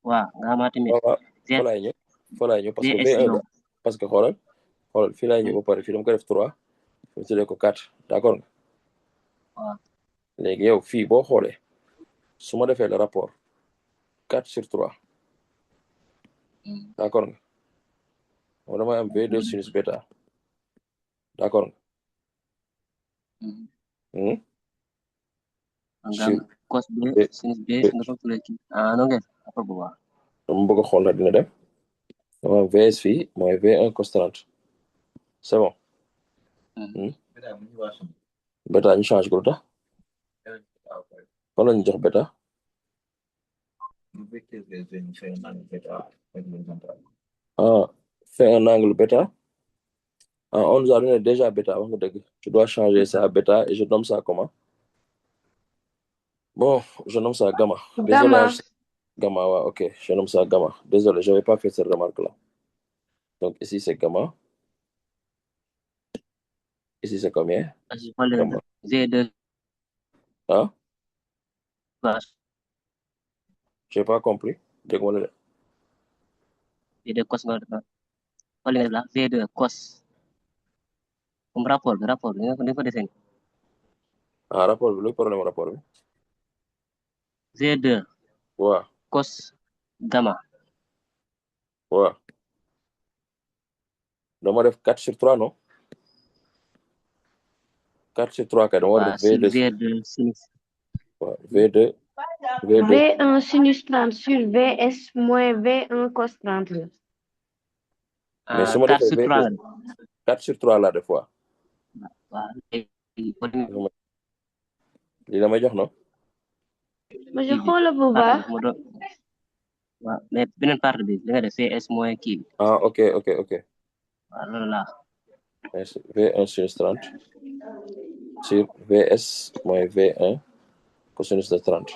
H: waaw nga xamante tamit
A: waaw fa laay ñëw parce que
H: VS
A: V1
H: yow
A: parce que xoolal fii laay ñëw ba pare fii dama ko def 3 fi tuddee ko 4 d'accord nga.
H: waaw
A: léegi yow fii boo xoolee su ma defee le rapport 4/3 d'accord nga moom damay am V2 sinus bêta d'accord nga.
H: nga cos B sinus B nga soog tuddee kii non ngeen rapport bu baax.
A: dama bëgg a xool ndax dina dem dama am VS fii mooy V1 cos 30 c'est bon. bêta ñu change ko lu tax fan la ñu jox bêta. fait un angle bêta. On nous a donné déjà bêta. Je dois changer ça à bêta et je nomme ça comment? Bon, je nomme ça gamma.
D: Gamma.
A: Gamma, ouais, ok. Je nomme ça gamma. Désolé, je n'avais pas fait cette remarque-là. Donc ici, c'est gamma. Ici, c'est combien?
H: Gamma. V2.
A: Hein? Je n'ai pas compris.
H: V2 cos V2 cos. Comme rapport, il faut dessin.
A: Rapport, le problème rapport.
H: V2.
A: Ouais.
H: Cos gamma.
A: Ouais. Donc, on va 4/3, non? 4/3, quand on va
H: V2 sinus.
A: Ouais, V2.
D: V1 sinus 30 sur VS moins V1 cos 30.
A: Mais si on fait 4/3 là, des fois. Li la may jox non?
D: Mais je xool bu baax.
H: Mais beneen partie bi da nga def VS moins kii.
A: Ok.
H: Loolu la.
A: V1 sinus 30 sur VS moins V1 cosinus de 30.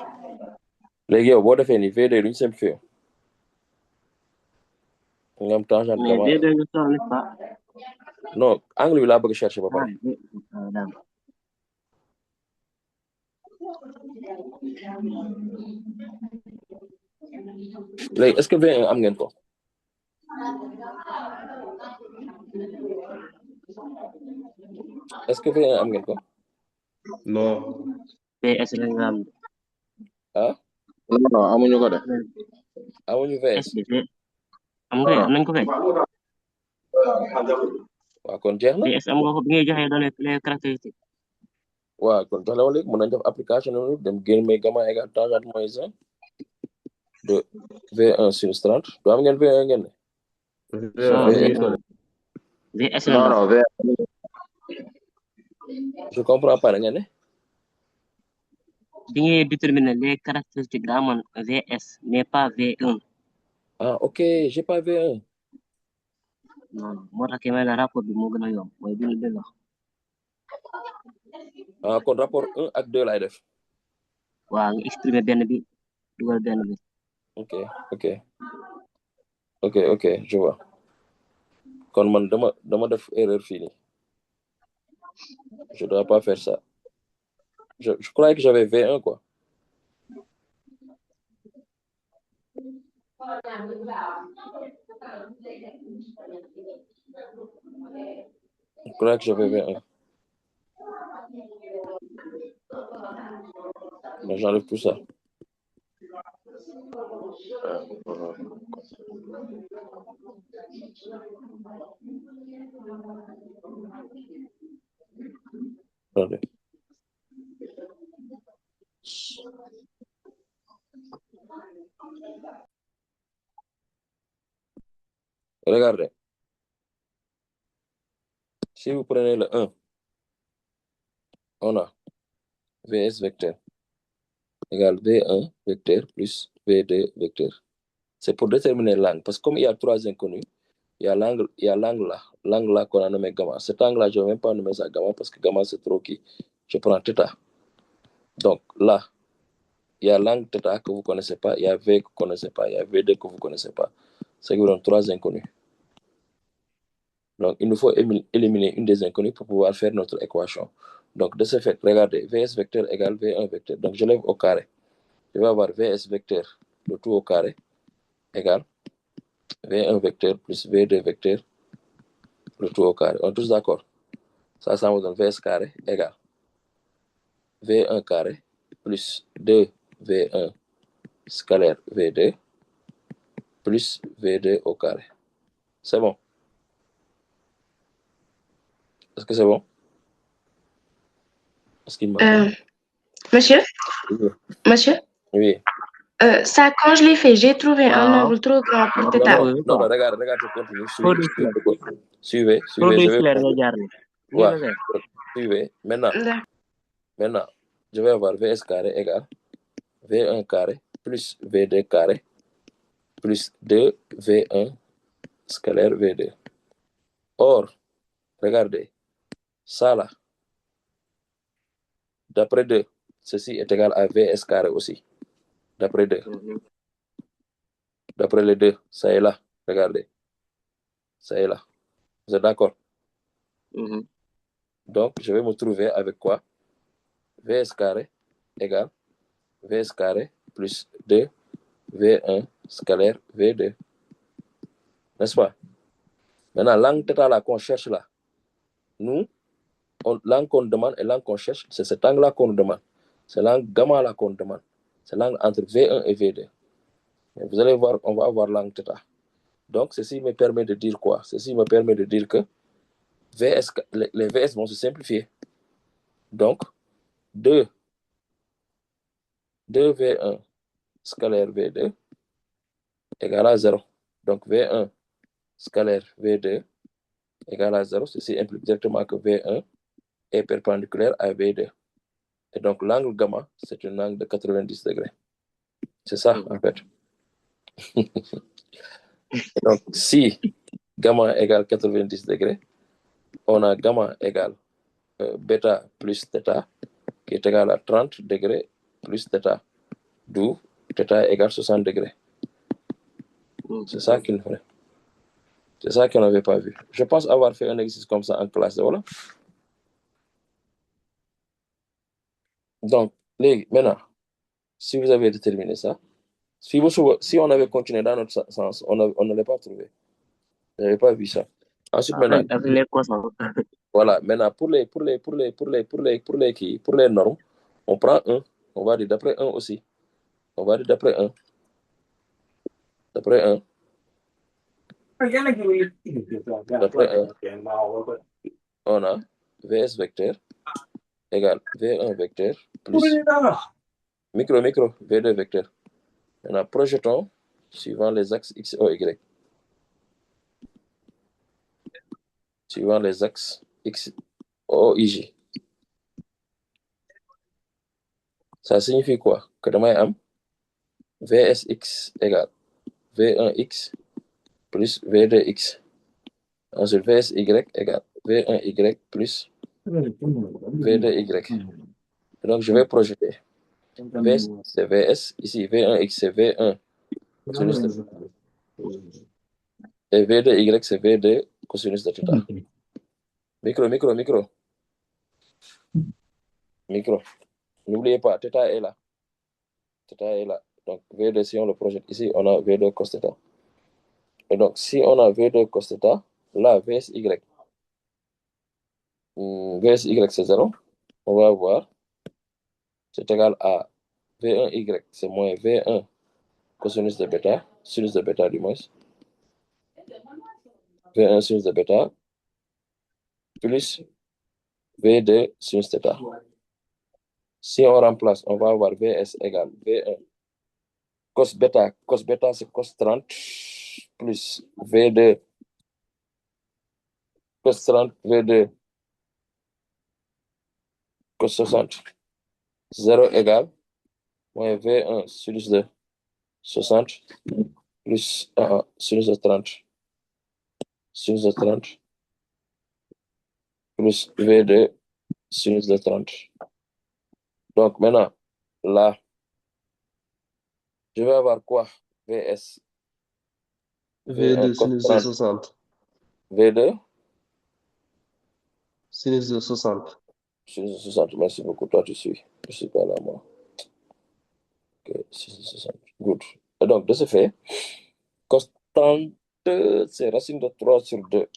A: léegi yow boo defee ni V2 lu ñu simplifié nga am tangente gamma.
H: Mais V2 nga soxla n'est-ce pas?
A: Non, angle bi laa bëgg chercher ba pare. léegi est-ce que V1 am ngeen ko? est-ce que V1 am ngeen ko?
E: non.
H: VS la nga am.
F: non amuñu ko de.
A: amuñu VS.
H: am nañ ko kay.
A: waaw kon jeex na.
H: VS am nga ko bi ngay joxe données les caractéristiques.
A: waaw kon jox la ma léegi mën nañ def application dem génne gamma égal tangente moins 1 de V1 sinus 30 do am ngeen V1 ngeen ne?
H: VS
F: non
A: je comprends pas ngeen ne?
H: bi ngay déterminer les caractéristiques daa amoon VS mais pas V1.
A: Ok, j'ai pas V1.
H: non moo tax kay may na rapport bi moo gën a yomb mooy bi ñu wax.
A: kon rapport 1 ak 2 laay def.
H: waaw nga exprimer benn bi dugal benn bi.
A: ok je vois. kon man dama def erreur fii nii. Je dois pas faire ça. Je croyais que j'avais V1 quoi. Je croyais que j'avais V1. Mais j'enlève tout ça. Attendez. Regardez. Si vous prenez le 1, on a VS vecteur égale V1 vecteur plus V2 vecteur. C'est pour déterminer l'angle. Parce que comme il y a 3 inconnus, il y a l'angle là qu'on a nommé gamma. Cet angle là, je ne vais même pas nommer ça gamma parce que gamma c'est trop qui. Je prends θ. Donc là, il y a l'angle θ que vous ne connaissez pas, il y a V que vous ne connaissez pas, il y a V2 que vous ne connaissez pas. C'est qui vous donne 3 inconnus. Donc, il nous faut éliminer une des inconnues pour pouvoir faire notre équation. Donc, de ce fait, regardez, Vs vecteur égale V1 vecteur. Donc, je lève au carré. Je vais avoir Vs vecteur, le tout au carré, égale V1 vecteur plus V2 vecteur, le tout au carré. On est tous d'accord? Ça me donne Vs carré égale V1 carré plus 2V1 scalaire V2 plus V2 au carré. C'est bon? Est-ce que c'est bon? Est-ce qu'il m'entend?
D: Monsieur? Monsieur?
A: Oui.
D: Ça, quand je l'ai fait, j'ai trouvé un
H: waaw
D: angle trop grand pour
A: Non,
D: θ.
A: non, regarde, je continue.
H: produit scalaire
A: Suivez,
H: produit
A: je vais
H: scalaire
A: prendre.
H: nga jaar ni nii
A: Ouais,
H: la def
A: suivez. Maintenant,
D: D'accord.
A: je vais avoir Vs carré égale V1 carré plus V2 carré plus 2V1 scalaire V2. Or, regardez, ça là, d'après 2, ceci est égal à Vs carré aussi. D'après 2. D'après les deux, ça est là. Regardez. Ça est là. Vous êtes d'accord? Donc, je vais me trouver avec quoi? Vs carré égale Vs carré plus 2V1 scalaire V2. N'est-ce pas? Maintenant, l'angle θ là qu'on cherche là, nous, l'angle qu'on demande et l'angle qu'on cherche, c'est cet angle-là qu'on nous demande. C'est l'angle gamma là qu'on nous demande. C'est l'angle entre V1 et V2. Et vous allez voir, on va avoir l'angle θ. Donc, ceci me permet de dire quoi? Ceci me permet de dire que VS, les VS vont se simplifier. Donc, 2V1 scalaire V2 égale à 0. Donc, V1 scalaire V2 égale à 0. Ceci implique directement que V1 est perpendiculaire à V2. Et donc, l'angle gamma, c'est un angle de 90 degrés. C'est ça, en fait. Donc, si gamma égale 90 degrés, on a gamma égale bêta plus θ, qui est égal à 30 degrés plus θ. D'où θ égale 60 degrés. C'est ça qu'il ferait. C'est ça qu'on n'avait pas vu. Je pense avoir fait un exercice comme ça en classe. Voilà. Donc, maintenant, si vous avez déterminé ça, si on avait continué dans notre sens, on n'allait pas trouvé. On n'avait pas vu ça. Ensuite, maintenant, voilà, maintenant, pour les normes, on prend 1. On va dire d'après 1 aussi. On va dire d'après 1. D'après 1. D'après 1. On a Vs vecteur égale V1 vecteur plus micro, V2 vecteur. Maintenant, projetons suivant les axes X, O, Y. Suivant les axes X, O, Y. Ça signifie quoi? Que demain, am Vsx égale V1x plus V2x. Ensuite, Vsy égale V1y plus V2y. Donc, je vais projeter. Vs, c'est Vs. Ici, V1x, c'est V1 cosinus de θ. Et V2y, c'est V2 cosinus de θ. Micro. N'oubliez pas, θ est là. θ est là. Donc, V2, si on le projette ici, on a V2 cos θ. Et donc, si on a V2 cos θ, là, Vsy. Vsy, c'est 0. On va avoir, c'est égal à V1y, c'est moins V1 cosinus de bêta, sinus de bêta du moins. V1 sinus de bêta plus V2 sinus de θ. Si on remplace, on va avoir Vs égale V1 cos bêta c'est cos 30 plus V2 cos 30 V2 cos 60. 0 égale moins V1 sinus de 60 plus sinus de 30. sinus de 30 plus V2 sinus de 30. Donc maintenant, là, je vais avoir quoi? VS.
E: V2
A: cos
E: sinus de
A: 30.
E: 60.
A: V2
E: Sinus de 60.
A: sinus de 60. Merci beaucoup. Toi, tu suis. Je suis pas là, moi. Ok, sinus de 60. Good. Et donc, de ce fait, cos 30, c'est racine de 3 sur 2.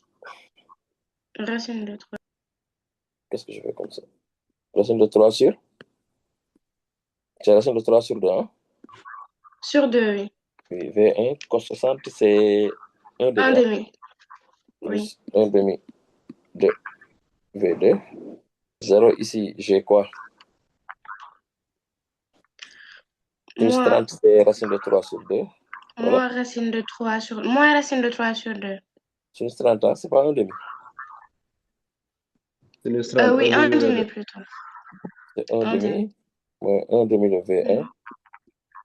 D: Racine de 3.
A: Qu'est-ce que je fais comme ça? Racine de 3 sur? C'est racine de 3 sur 2, hein?
D: Sur 2, oui.
A: Oui, V1, cos 60, c'est 1 demi.
D: 1 demi. Oui.
A: Plus 1 demi de V2. 0 ici, j'ai quoi? Plus
D: Moins,
A: 30, c'est racine de 3 sur 2. Voilà.
D: moins racine de 3 sur 2.
A: Sinus 30, hein, c'est pas 1 demi.
E: Sinus 30,
D: Oui,
E: 1
D: 1
E: demi
D: demi
E: V2.
D: plutôt.
A: C'est 1
D: 1 demi.
A: demi. Moins 1 demi de V1.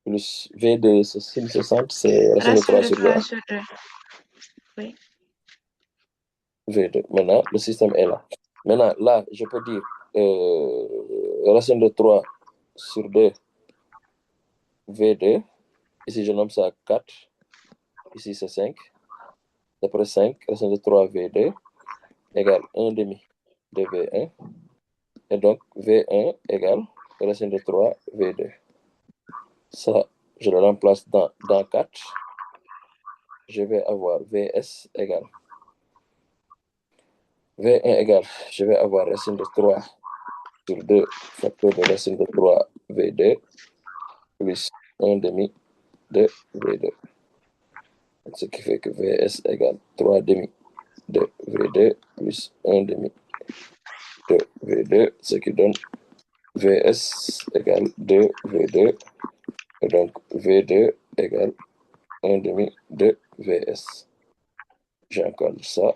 A: Plus V2, c'est sinus 60, c'est racine de 3
D: Racine de
A: sur 2.
D: 3 sur 2. Oui.
A: V2. Maintenant, le système est là. Maintenant, là, je peux dire racine de 3 sur 2 V2. Ici, je nomme ça 4. Ici, c'est 5. D'après 5, racine de 3 V2 égale 1 demi de V1. Et donc, V1 égale racine de 3 V2. Ça, je le remplace dans 4. Je vais avoir VS égale V1 égale, je vais avoir racine de 3 sur 2 facteur de racine de 3 V2 plus 1 demi de V2. Ce qui fait que VS égale 3 demi de V2 plus 1 demi de V2, ce qui donne VS égale 2 V2. Et donc, V2 égale 1 demi de VS. J'ai encore ça.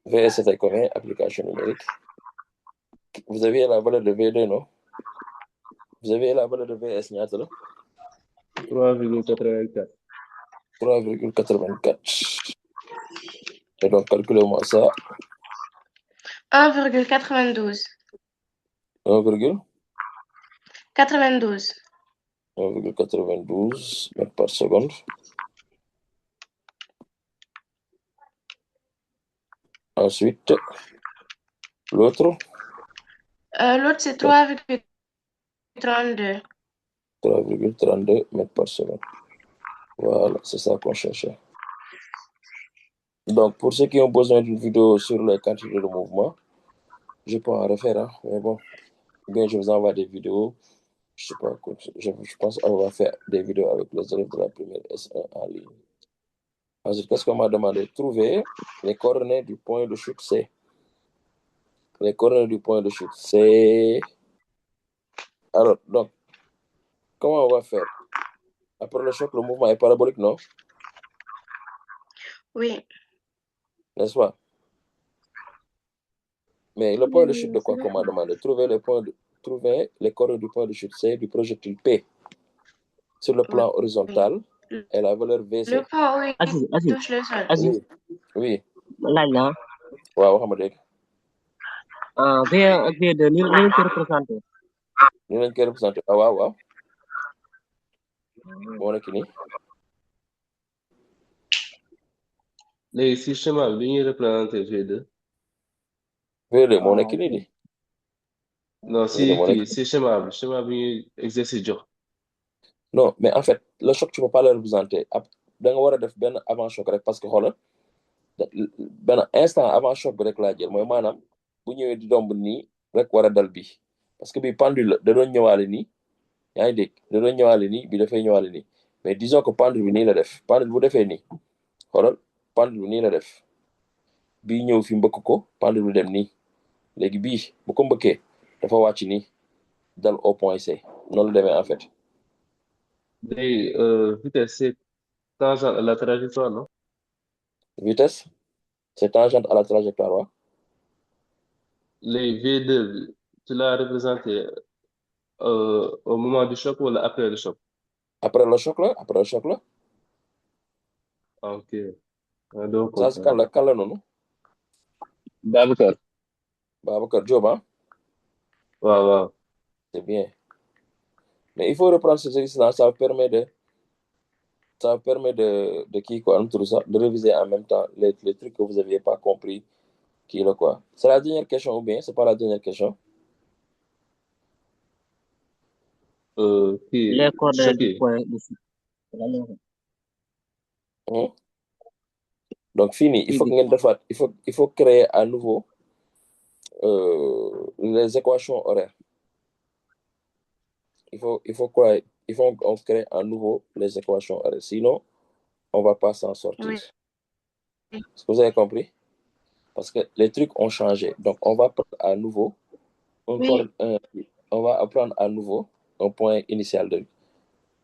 A: VS, c'était combien? Application numérique. Vous avez la valeur de V2, non? Vous avez la valeur de VS, ñaata la?
E: 3,84.
A: 3,84. Et donc, calculez-moi ça.
D: 1,92.
A: 1,92
D: 92.
A: mètres par seconde. Ensuite, l'autre,
D: L'autre, c'est 3,32.
A: 3,32 mètres par seconde. Voilà, c'est ça qu'on cherchait. Donc, pour ceux qui ont besoin d'une vidéo sur les quantités de mouvement, je peux en refaire, hein, mais bon, bien, je vous envoie des vidéos. Je sais pas, je pense qu'on va faire des vidéos avec les élèves de la première S1 en ligne. Ensuite, qu'est-ce qu'on m'a demandé? Trouver les coordonnées du point de chute C. Les coordonnées du point de chute C. Alors, donc, comment on va faire? Après le choc, le mouvement est parabolique, non?
D: Oui.
A: N'est-ce pas? Mais le point de chute de quoi qu'on m'a demandé? Trouver les coordonnées du point de chute C du projectile P sur le plan horizontal et la valeur VC.
D: Le point où il
H: Aziz
D: touche le sol.
H: Aziz
A: Oui.
H: laaj la
A: Waaw, wax ma dégg.
H: V1 ak V2 ni lañ ko représenté.
A: Ni lañ koy représenté. Ah, waaw. Moo nekk nii.
E: léegi si schéma bi ñuy représenté V2.
A: V2 moo nekk nii di.
E: non si kii si schéma bi ñuy exercice jox.
A: Non, mais en fait, le choc, tu ne peux pas le représenter. Da nga war a def benn avant choc rek parce que xoolal benn instant avant choc bi rek laa jël mooy maanaam bu ñëwee di domb nii rek war a dal bi parce que bi pendule la da doon ñëwaale nii yaa ngi dégg da doon ñëwaale nii bi dafay ñëwaale nii mais disons que pendule bi nii la def pendule bu defee nii xoolal pendule bi nii la def bii ñëw fi mbëkk ko pendule bi dem nii léegi bii bu ko mbëkkee dafa wàcc nii dal au point C noonu la demee en fait.
E: léegi vitesse c'est tangente à la trajectoire, non?
A: Vitesse c'est tangente à la trajectoire, waaw.
E: Les V2 tu l'as représenté au moment du choc wala après le choc?
A: Après le choc là.
E: Ok. doo
A: Ça c'est kan la noonu
E: Babacar.
A: Babacar Diop ah
E: waaw
A: c'est bien mais il faut reprendre ce exercice-là, ça permet de qui quoi de réviser en même temps les trucs que vous aviez pas compris qui là quoi. C'est la dernière question ou bien c'est pas la dernière question?
H: Les coordonnées du
E: choqué.
H: point de site. Lan la wax.
A: Donc fini, il faut que ngeen defaat il faut créer à nouveau les équations horaires. Il faut on crée à nouveau les équations horaires. Sinon, on va pas s'en sortir.
D: Oui.
A: Est-ce que vous avez compris? Parce que les trucs ont changé. Donc, on va prendre à nouveau
D: Oui.
A: on va apprendre à nouveau un point initial de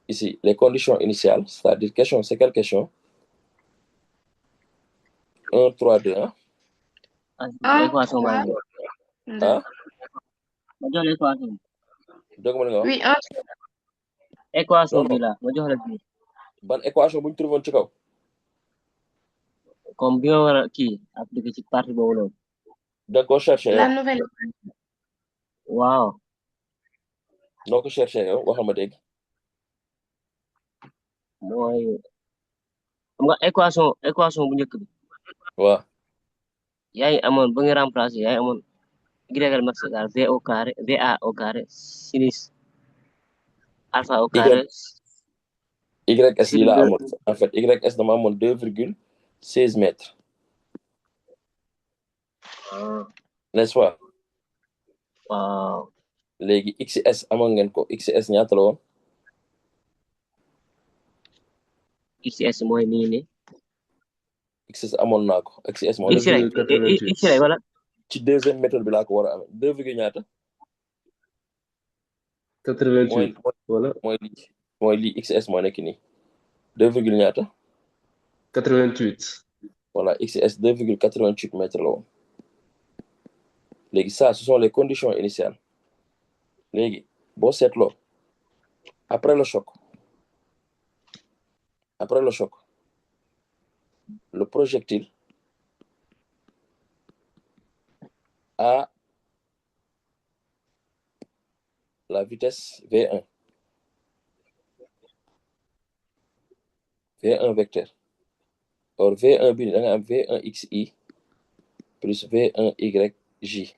A: ici, les conditions initiales, c'est-à-dire question, c'est quelle question? 1, 3, 2, 1.
D: Un,
H: Équation baa
D: trois,
H: ngi.
D: deux.
A: Ah,
H: Ma jox la équation.
A: dégg nga li nga wax?
D: Oui, un.
H: Équation
A: Non,
H: bi
A: non.
H: la ma jox la bii.
A: Ban équation bu ñu trouvé woon ci kaw?
H: Comme bi nga war a kii appliqué ci partie boobu noonu.
A: Da nga ko cherché
D: La
A: yow.
D: nouvelle.
H: Waaw.
A: Noo ko cherché yow waxal ma dégg.
H: Mooy xam nga équation bu njëkk bi.
A: Waaw.
H: yaa ngi amoon ba nga remplacé yaa ngi amoon y max égal v au carré va au carré sinus alpha au carré.
A: YS yi
H: sur
A: la
H: deux.
A: amoon en fait YS dama amoon 2,16 mètres. N'est-ce pas?
H: Waaw.
A: léegi XS amoon ngeen ko XS ñaata la woon?
H: XS mooy nii ne.
A: XS amoon naa ko XS moo
H: X rek X rek wala.
A: ci deuxième méthode bi laa ko war a amee 2, ñaata?
E: 88 voilà.
A: mooy lii XS moo nekk nii 2, ñaata?
E: 88.
A: Voilà, XS 2,88 mètres la woon. léegi ça ce sont les conditions initiales. léegi boo seetloo après le choc le projectile a la vitesse V1 vecteur. Or V1 bi da nga am V1xi plus V1yj.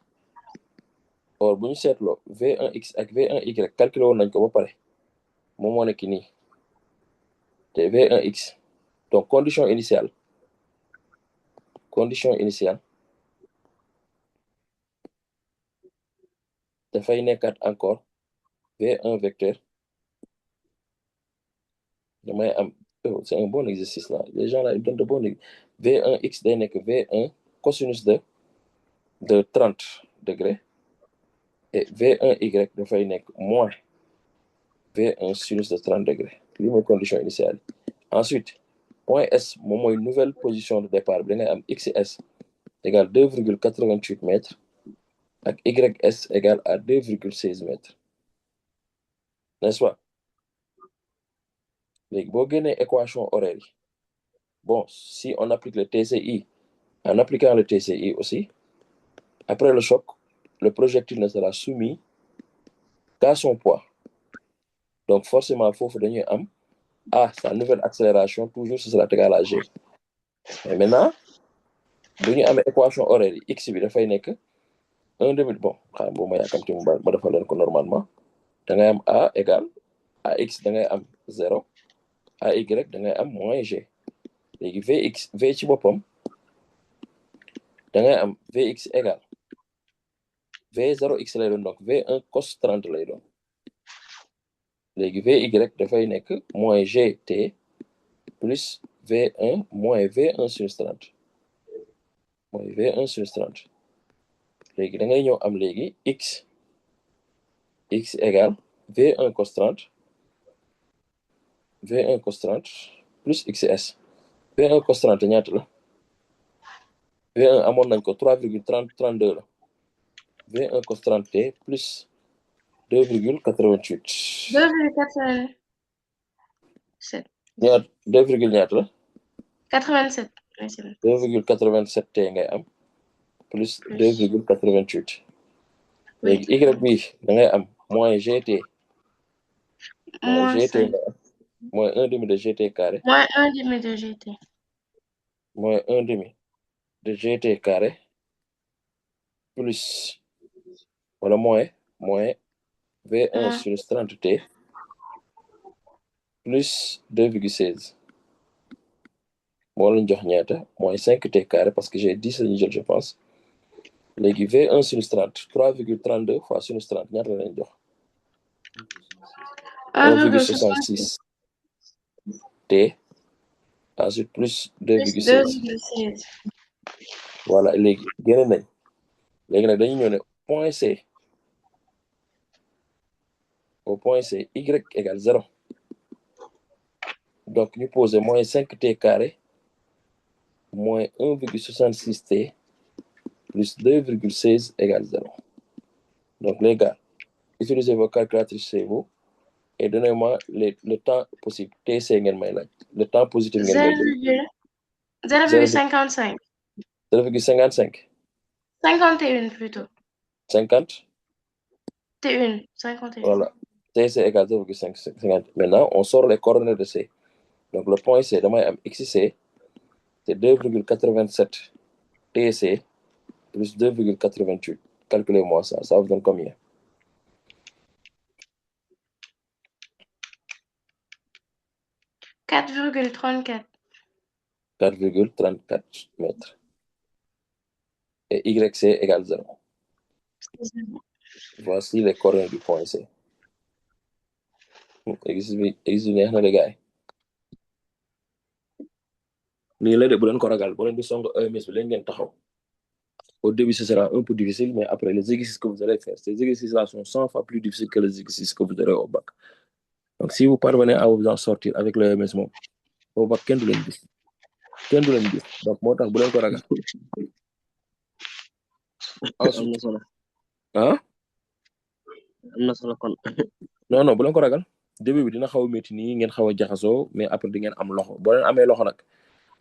A: Or bu ñu seetloo V1x ak V1y calculé woon nañ ko ba pare moom moo nekk nii te V1x donc condition initiale dafay nekkaat encore V1 vecteur damay am c'est un bon exercice là les gens là ils donnent de bons V1x day nekk V1 cosinus de 30 degrés et V1y dafay nekk moins V1 sinus de 30 degrés lii mooy condition initiale. Ensuite point S moom mooy nouvelle position de départ bi da ngay am XS égale 2,88 mètres ak YS égale à 2,16 mètres, n'est-ce pas? léegi boo génnee équation horaire yi bon si on applique le TCI en appliquant le TCI aussi après le choc le projectile ne sera soumis qu'à son poids. Donc forcément foofu dañuy am sa nouvelle accélération toujours ce sera égal à G. Et maintenant bu ñu amee équation horaire yi x bi dafay nekk 1/2 bon xam bu ma yàkkamti ma defal leen ko normalement da ngay am a égal à x da ngay am 0 à y da ngay am moins g. léegi v ci boppam da ngay am vx égal v0x lay doon donc v1 cos 30 lay doon. léegi vy dafay nekk moins gt plus v1 moins v1 sinus 30 mooy v1 sinus 30. léegi da ngay ñëw am léegi x égale v1 cos 30 plus xs. v1 cos 30 ñaata la? v1 amoon nañ ko 3,32 la. v1 cos 30 t plus 2,88.
D: 2,87.
A: ñaata 2, ñaata la?
D: 87. Oui, c'est bon.
A: 2,87 T ngay am plus
D: Plus.
A: 2,88
D: Oui.
A: léegi y bi da ngay am moins gt moins
D: Moins
A: gt
D: 5.
A: ngay am moins 1/2 de gt carré
D: Moins 1/2 de GT.
A: moins 1/2 de gt carré plus wala moins V1
D: Moins.
A: sur 30 T plus 2,16 moo lañ jox ñaata moins 5 T carré parce que j'ai 10 lañu jël je pense léegi V1 sur 30 3,32 fois sur 30 ñaata lañ jox 1,66 T ensuite plus 2,16
D: 2,16.
A: voilà léegi génne nañ léegi nag dañu ñëw ne point C au point C y égale 0 donc ñu poser moins 5 T carré moins 1,66 T plus 2,16 égale 0 donc les gars utilisez vos calculatrices chez vous et donnez-moi le temps possible TC ngeen may laaj le temps positif ngeen may jël
D: 0,55.
A: 0,55
D: 51 plutôt.
A: 50
D: T1. 51.
A: voilà TC égale 0,50 maintenant on sort les coordonnées de C donc le point C damay am XC c'est 2,87 TC plus 2,88 calculez-moi ça vous donne combien
D: 4,34.
A: 4,34 mètres et YC égale 0 voici les coordonnées du point C exercice bi neex na de gars yi nii la de bu leen ko ragal bu leen di song EMS bi leen ngeen taxaw au début ce sera un peu difficile mais après les exercices que vous allez faire ces exercices là sont 100 fois plus difficiles que les exercices que vous aurez au bac donc si vous parvenez à vous en sortir avec le EMS moom au bac kenn du leen gis donc moo tax bu leen ko ragal
H: am
A: ensuite
H: na solo
A: ah
H: am na solo kon
A: non bu leen ko ragal début bi dina xaw a métti nii ngeen xaw a jaxasoo mais après di ngeen am loxo boo leen amee loxo nag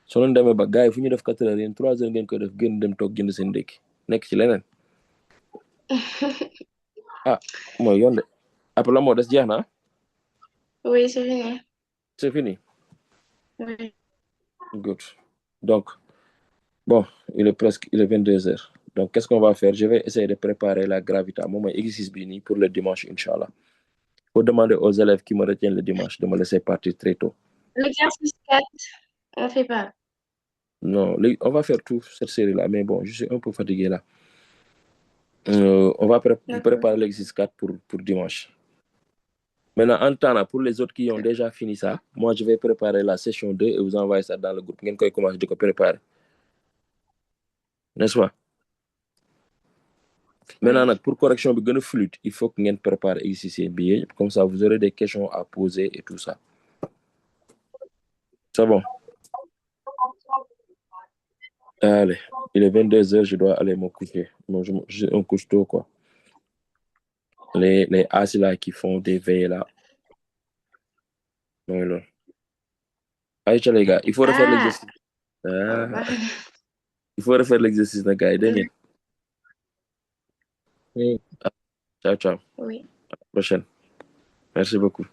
A: soo leen demee ba gars yi fu ñu def 4 heures yéen 3 heures ngeen koy def gën dem toog jënd seen ndékki nekk ci leneen ah mooy yoon de après la moo des jeex na
D: Oui, c'est fini.
A: c'est fini
D: Oui.
A: good donc bon il est 22 heures donc qu'est-ce qu'on va faire je vais essayer de préparer la gravita moom mooy exercice bi nii pour le dimanche inchallah faut demander aux élèves qui me retiennent le dimanche de me laisser partir très tôt
D: L'exercice 4, on fait pas.
A: non on va faire tout cette série là mais bon je suis un peu fatigué là on va préparer l'exercice 4 pour dimanche maintenant en temps là pour les autres qui ont déjà fini ça moi je vais préparer la session 2 et vous envoyer ça dans le groupe ngeen koy commencer di ko préparer n'est-ce pas maintenant nag pour correction bi gën a fluide il faut que ngeen préparer exercice bi comme ça vous aurez des questions à poser et tout ça c'est bon allez il est 22 heures je dois aller me coucher bon je on couche tôt quoi les as là qui font des veillées là mooy loolu ayca les gars il faut refaire l'exercice il faut refaire l'exercice nag gars yi dégg ngeen ciao ciao
D: Oui.
A: à la prochaine merci beaucoup